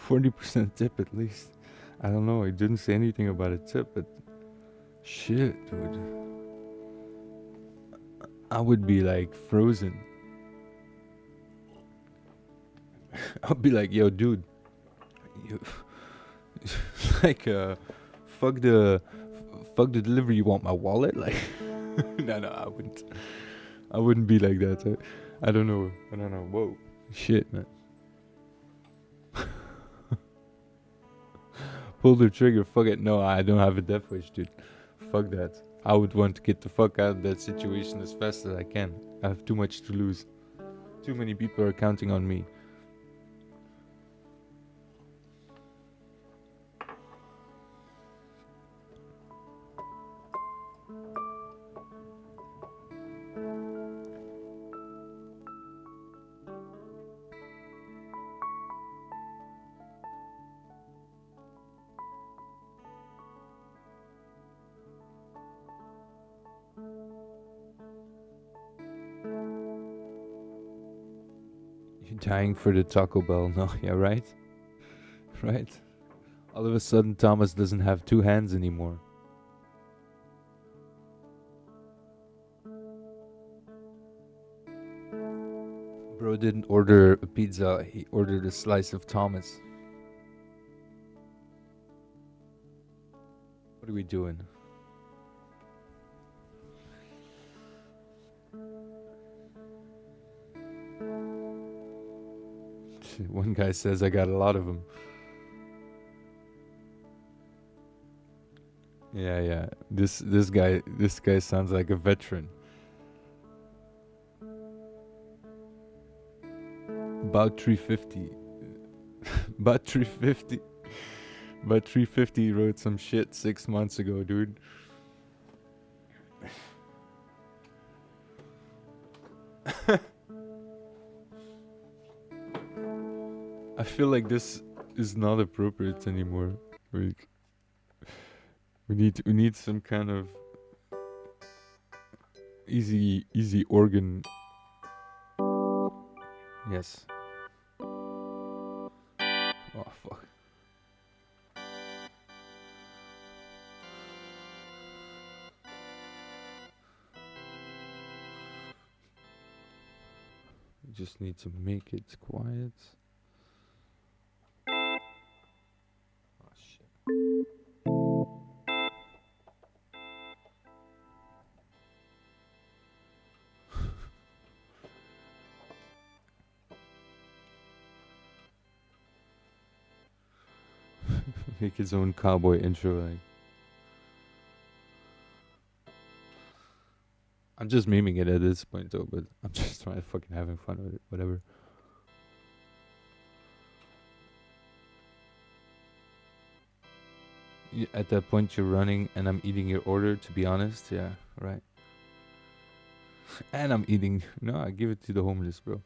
40% tip at least. I don't know, I didn't say anything about a tip, but shit, dude. I would be like frozen. I'll be like, yo, dude, you like fuck the delivery. You want my wallet? Like, no, I wouldn't be like that. I don't know. Whoa, shit, man. Pull the trigger. Fuck it. No, I don't have a death wish, dude. Fuck that. I would want to get the fuck out of that situation as fast as I can. I have too much to lose. Too many people are counting on me. You're dying for the Taco Bell. No, yeah, right? Right? All of a sudden, Thomas doesn't have two hands anymore. Bro didn't order a pizza, he ordered a slice of Thomas. What are we doing? One guy says I got a lot of them. Yeah. This guy sounds like a veteran. About 350. About 350. About 350 wrote some shit 6 months ago, dude. feel like this is not appropriate anymore. Like we need some kind of easy organ. Yes. Oh fuck. We just need to make it quiet. Oh shit. Make his own cowboy intro. Like I'm just memeing it at this point though, but I'm just trying to fucking having fun with it. Whatever. At that point, you're running, and I'm eating your order. To be honest, yeah, right. And I'm eating. No, I give it to the homeless, bro.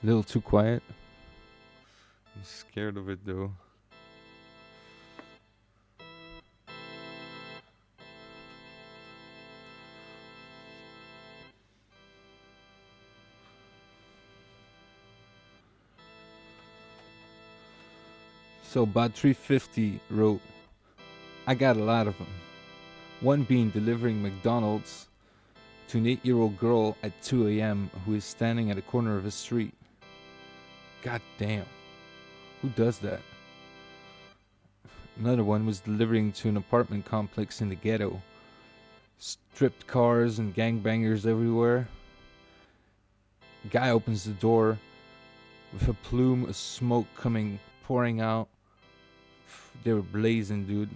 A little too quiet. I'm scared of it though. So Bot 350 wrote, I got a lot of them. One being delivering McDonald's to an 8-year-old girl at 2 a.m. who is standing at a corner of a street. God damn. Who does that? Another one was delivering to an apartment complex in the ghetto. Stripped cars and gangbangers everywhere. Guy opens the door with a plume of smoke pouring out. They were blazing, dude.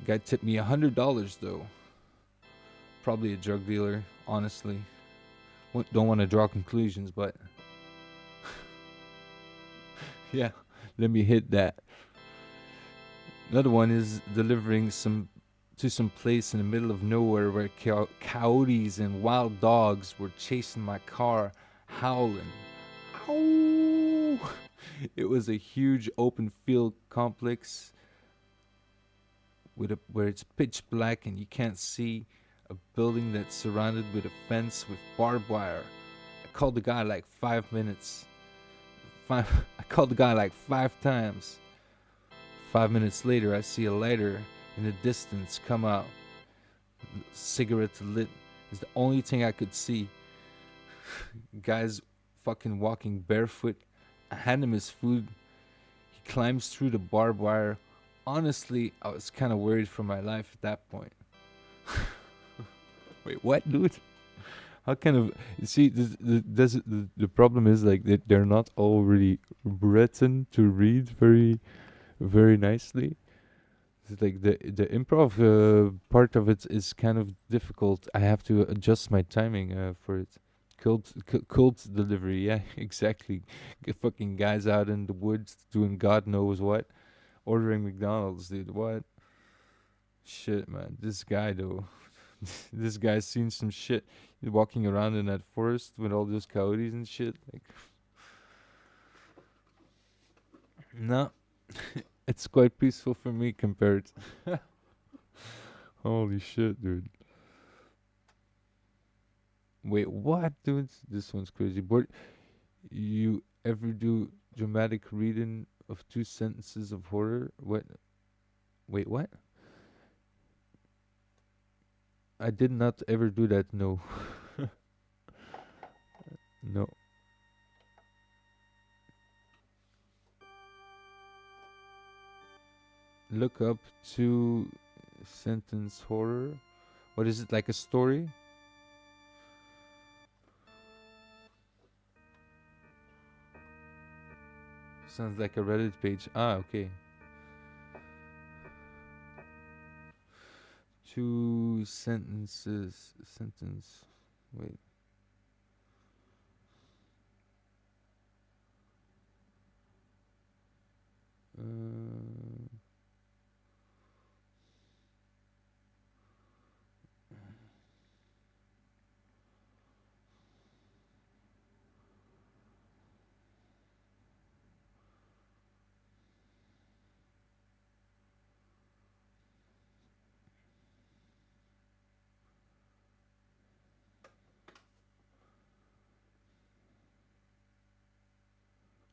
Guy tipped me $100 though. Probably a drug dealer, honestly. Don't want to draw conclusions, but yeah, let me hit that. Another one is delivering to some place in the middle of nowhere where coyotes and wild dogs were chasing my car, howling. Ow! It was a huge open field complex where it's pitch black and you can't see a building that's surrounded with a fence with barbed wire. I called the guy like 5 minutes. I called the guy like 5 times. 5 minutes later, I see a lighter in the distance come out. Cigarette lit is the only thing I could see. Guy's fucking walking barefoot. I hand him his food. He climbs through the barbed wire. Honestly, I was kind of worried for my life at that point. Wait, what, dude? How kind of see the problem is like they're not all really written to read very nicely. It's like the improv part of it is kind of difficult. I have to adjust my timing for it. Cult delivery, yeah, exactly. Fucking guys out in the woods doing God knows what, ordering McDonald's, dude. What? Shit, man. This guy though, this guy's seen some shit. He's walking around in that forest with all those coyotes and shit. Like, no, it's quite peaceful for me compared. Holy shit, dude. Wait, what, dude? This one's crazy. But you ever do dramatic reading of 2 sentences of horror? What? Wait, what? I did not ever do that. No, no. Look up 2 sentence horror. What is it, like a story? Sounds like a Reddit page. Ah, okay. 2 sentences. Sentence. Wait. Uh,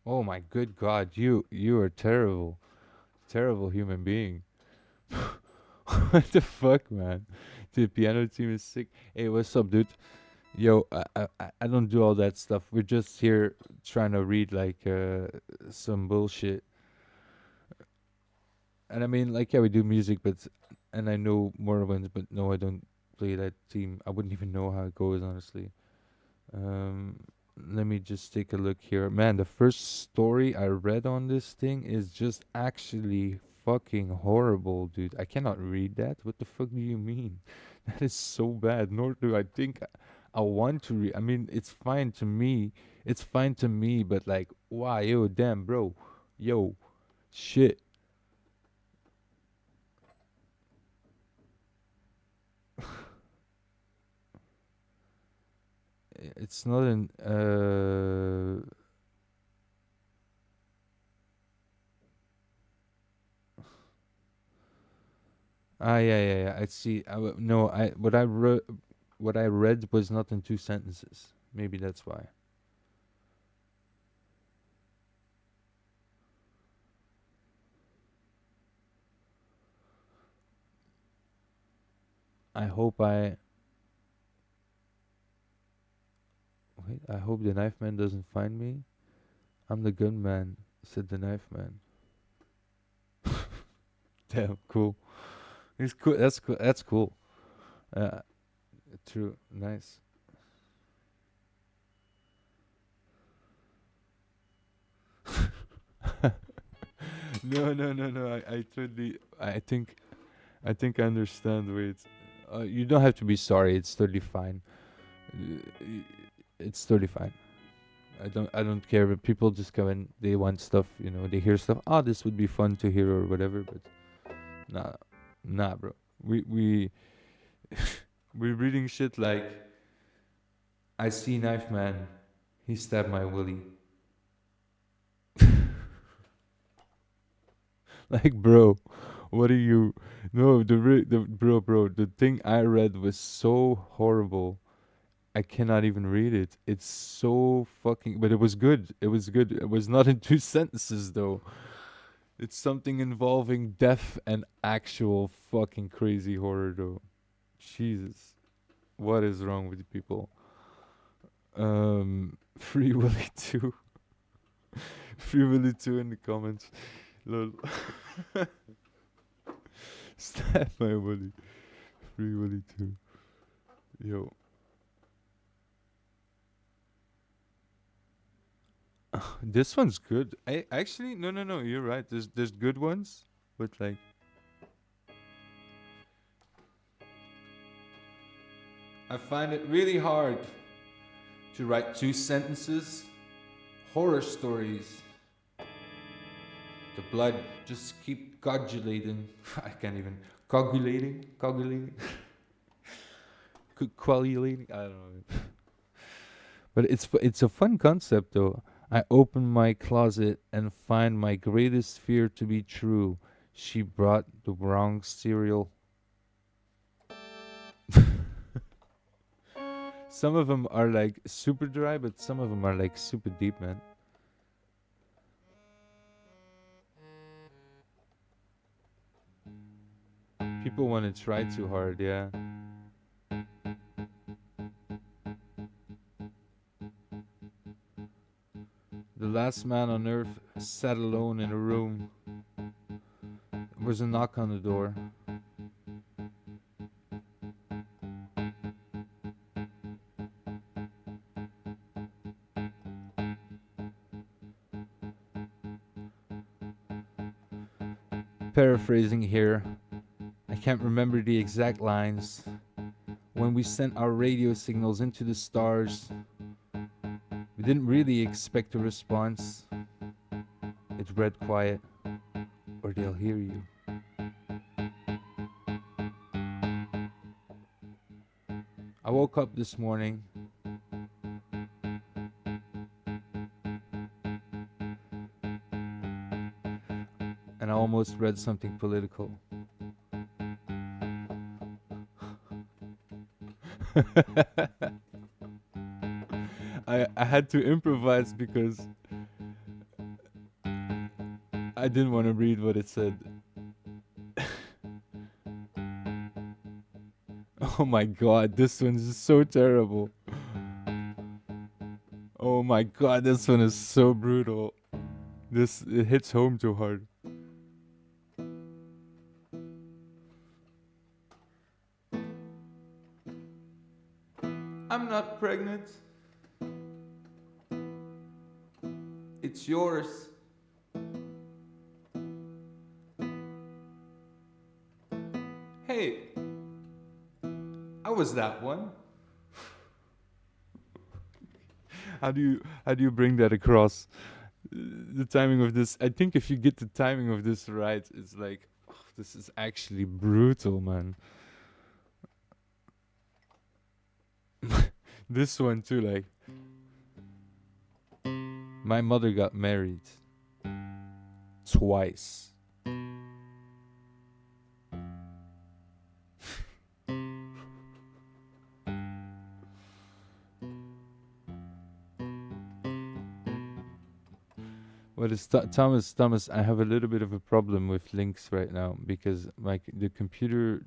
Oh my good God, you are terrible, terrible human being. What the fuck, man? The piano team is sick. Hey, what's up, dude? Yo, I don't do all that stuff. We're just here trying to read like some bullshit. And I mean, like, yeah, we do music, but and I know Morrowind, but no, I don't play that team. I wouldn't even know how it goes, honestly. Um, Let me just take a look here. Man, the first story I read on this thing is just actually fucking horrible, dude. I cannot read that. What the fuck do you mean? That is so bad. Nor do I think I want to read. I mean, it's fine to me. It's fine to me, but like, wow, yo, damn, bro. Yo, shit. It's not an yeah, yeah, yeah. I see. No, I what I read was not in two sentences. Maybe that's why. I hope I wait. I hope the knife man doesn't find me. I'm the gunman," said the knife man. Damn, cool. It's cool. That's cool. That's cool. Uh, True. Nice. No, no, no, no. I totally. I think I understand. Wait. You don't have to be sorry. It's totally fine. It's totally fine. I don't care, but people just come and they want stuff, they hear stuff. Oh, this would be fun to hear or whatever, but nah, nah, bro. We we're reading shit like I see knife man, he stabbed my willy. Like, bro, what are you? No, the bro, the thing I read was so horrible. I cannot even read it. It's so fucking, but it was good. It was good. It was not in two sentences though. It's something involving death and actual fucking crazy horror, though. Jesus, what is wrong with people? Free Willy 2. Free Willy 2 in the comments. Lol. Stab my Willy. Free Willy 2. Yo. This one's good. I actually no no no, you're right. There's good ones, but like I find it really hard to write two sentences. Horror stories. The blood just keep coagulating. I can't even coagulating, coagulating. I don't know. But it's a fun concept though. I open my closet and find my greatest fear to be true. She brought the wrong cereal. Some of them are like super dry, but some of them are like super deep, man. People want to try too hard, yeah. The last man on earth sat alone in a room. There was a knock on the door. Paraphrasing here, I can't remember the exact lines. When we sent our radio signals into the stars, we didn't really expect a response. It's read quiet, or they'll hear you. I woke up this morning and I almost read something political. I had to improvise because I didn't want to read what it said. Oh my god, this one is so terrible. Oh my god, this one is so brutal. This it hits home too hard. I'm not pregnant. It's yours. Hey, I was that one. How do you bring that across? The timing of this, I think if you get the timing of this right, it's like, oh, this is actually brutal, man. This one too, like, my mother got married twice. What is Thomas? I have a little bit of a problem with links right now because the computer,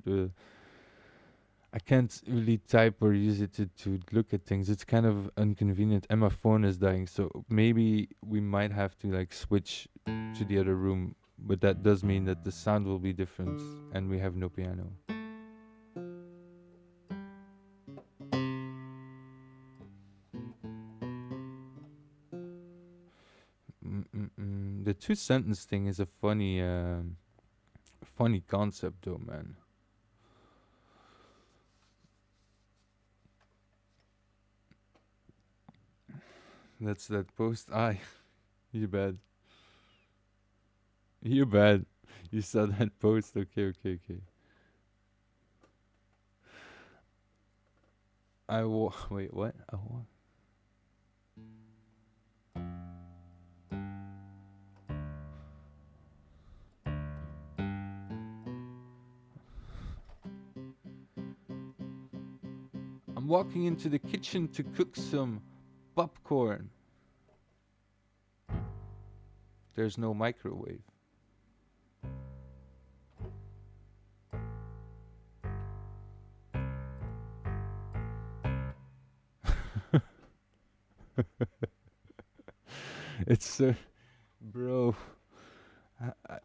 I can't really type or use it to look at things. It's kind of inconvenient, and my phone is dying. So maybe we might have to like switch to the other room, but that does mean that the sound will be different, and we have no piano. The two sentence thing is a funny concept, though, man. That's that post. You bad. You bad. You saw that post. Okay, okay, okay. Wait. What? I'm walking into the kitchen to cook some popcorn. There's no microwave. It's so, bro.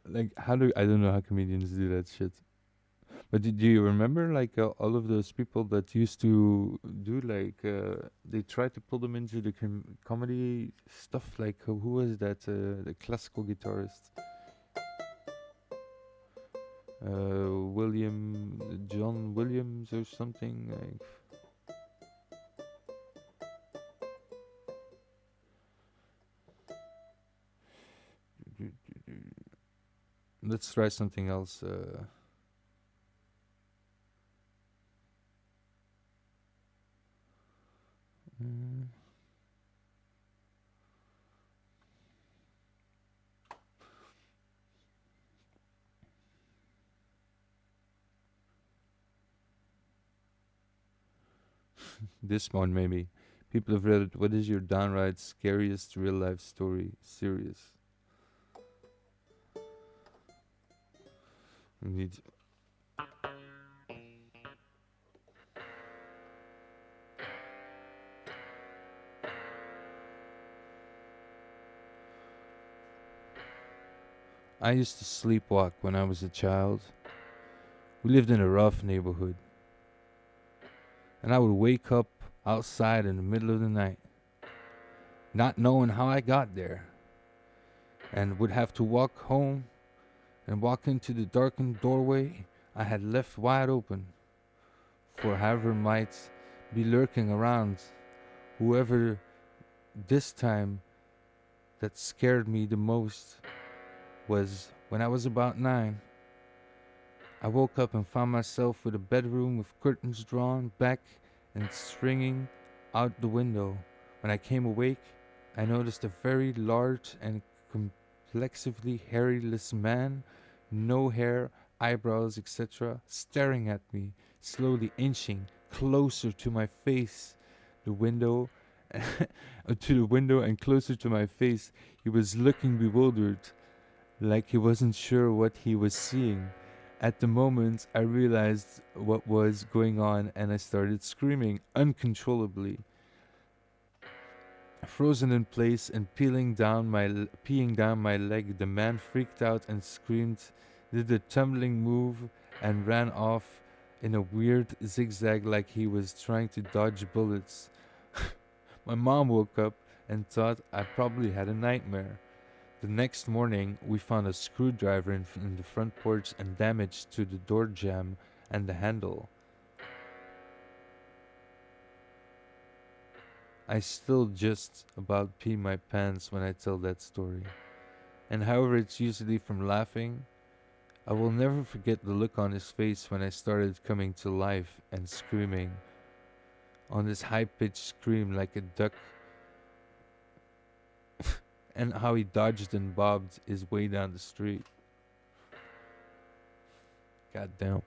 Like, I don't know how comedians do that shit. But do you remember like all of those people that used to do like they tried to pull them into the comedy stuff? Like who was that? The classical guitarist, John Williams or something. Like, let's try something else. Mm. This one maybe. People have read it. What is your downright scariest real life story? Serious. We need. I used to sleepwalk when I was a child. We lived in a rough neighborhood, and I would wake up outside in the middle of the night, not knowing how I got there, and would have to walk home and walk into the darkened doorway I had left wide open, for however might be lurking around, whoever this time that scared me the most was when I was about 9. I woke up and found myself with a bedroom with curtains drawn back and stringing out the window. When I came awake, I noticed a very large and complexively hairless man, no hair, eyebrows, etc., staring at me, slowly inching closer to my face. The window, to the window and closer to my face. He was looking bewildered. like he wasn't sure what he was seeing. At the moment, I realized what was going on and I started screaming uncontrollably. Frozen in place and peeing down my leg, the man freaked out and screamed, did a tumbling move, and ran off in a weird zigzag like he was trying to dodge bullets. My mom woke up and thought I probably had a nightmare. The next morning, we found a screwdriver in the front porch and damage to the door jamb and the handle. I still just about pee my pants when I tell that story. And however it's usually from laughing, I will never forget the look on his face when I started coming to life and screaming. On this high pitched scream like a duck, and how he dodged and bobbed his way down the street. God damn.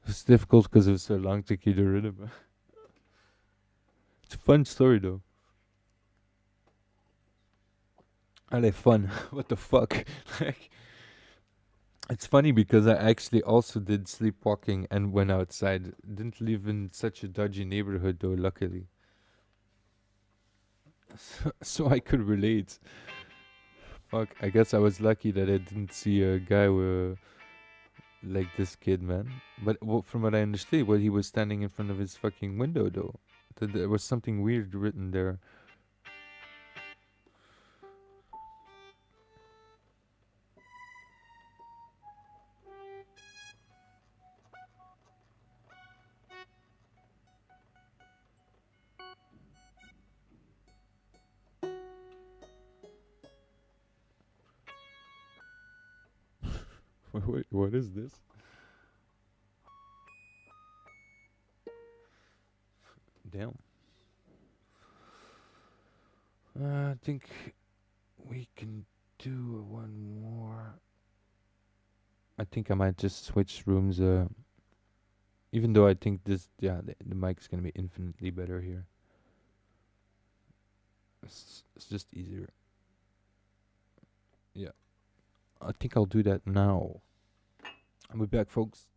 It's difficult because it was so long to keep the rhythm. It's a fun story though. I like fun. What the fuck? Like, it's funny because I actually also did sleepwalking and went outside. Didn't live in such a dodgy neighborhood though, luckily. So I could relate. Fuck, I guess I was lucky that I didn't see a guy like this kid, man. But from what I understood, he was standing in front of his fucking window though. There was something weird written there. Wait, what is this? Damn. I think we can do one more. I think I might just switch rooms. Even though I think the mic is gonna be infinitely better here. It's just easier. Yeah, I think I'll do that now. I'll be back, folks.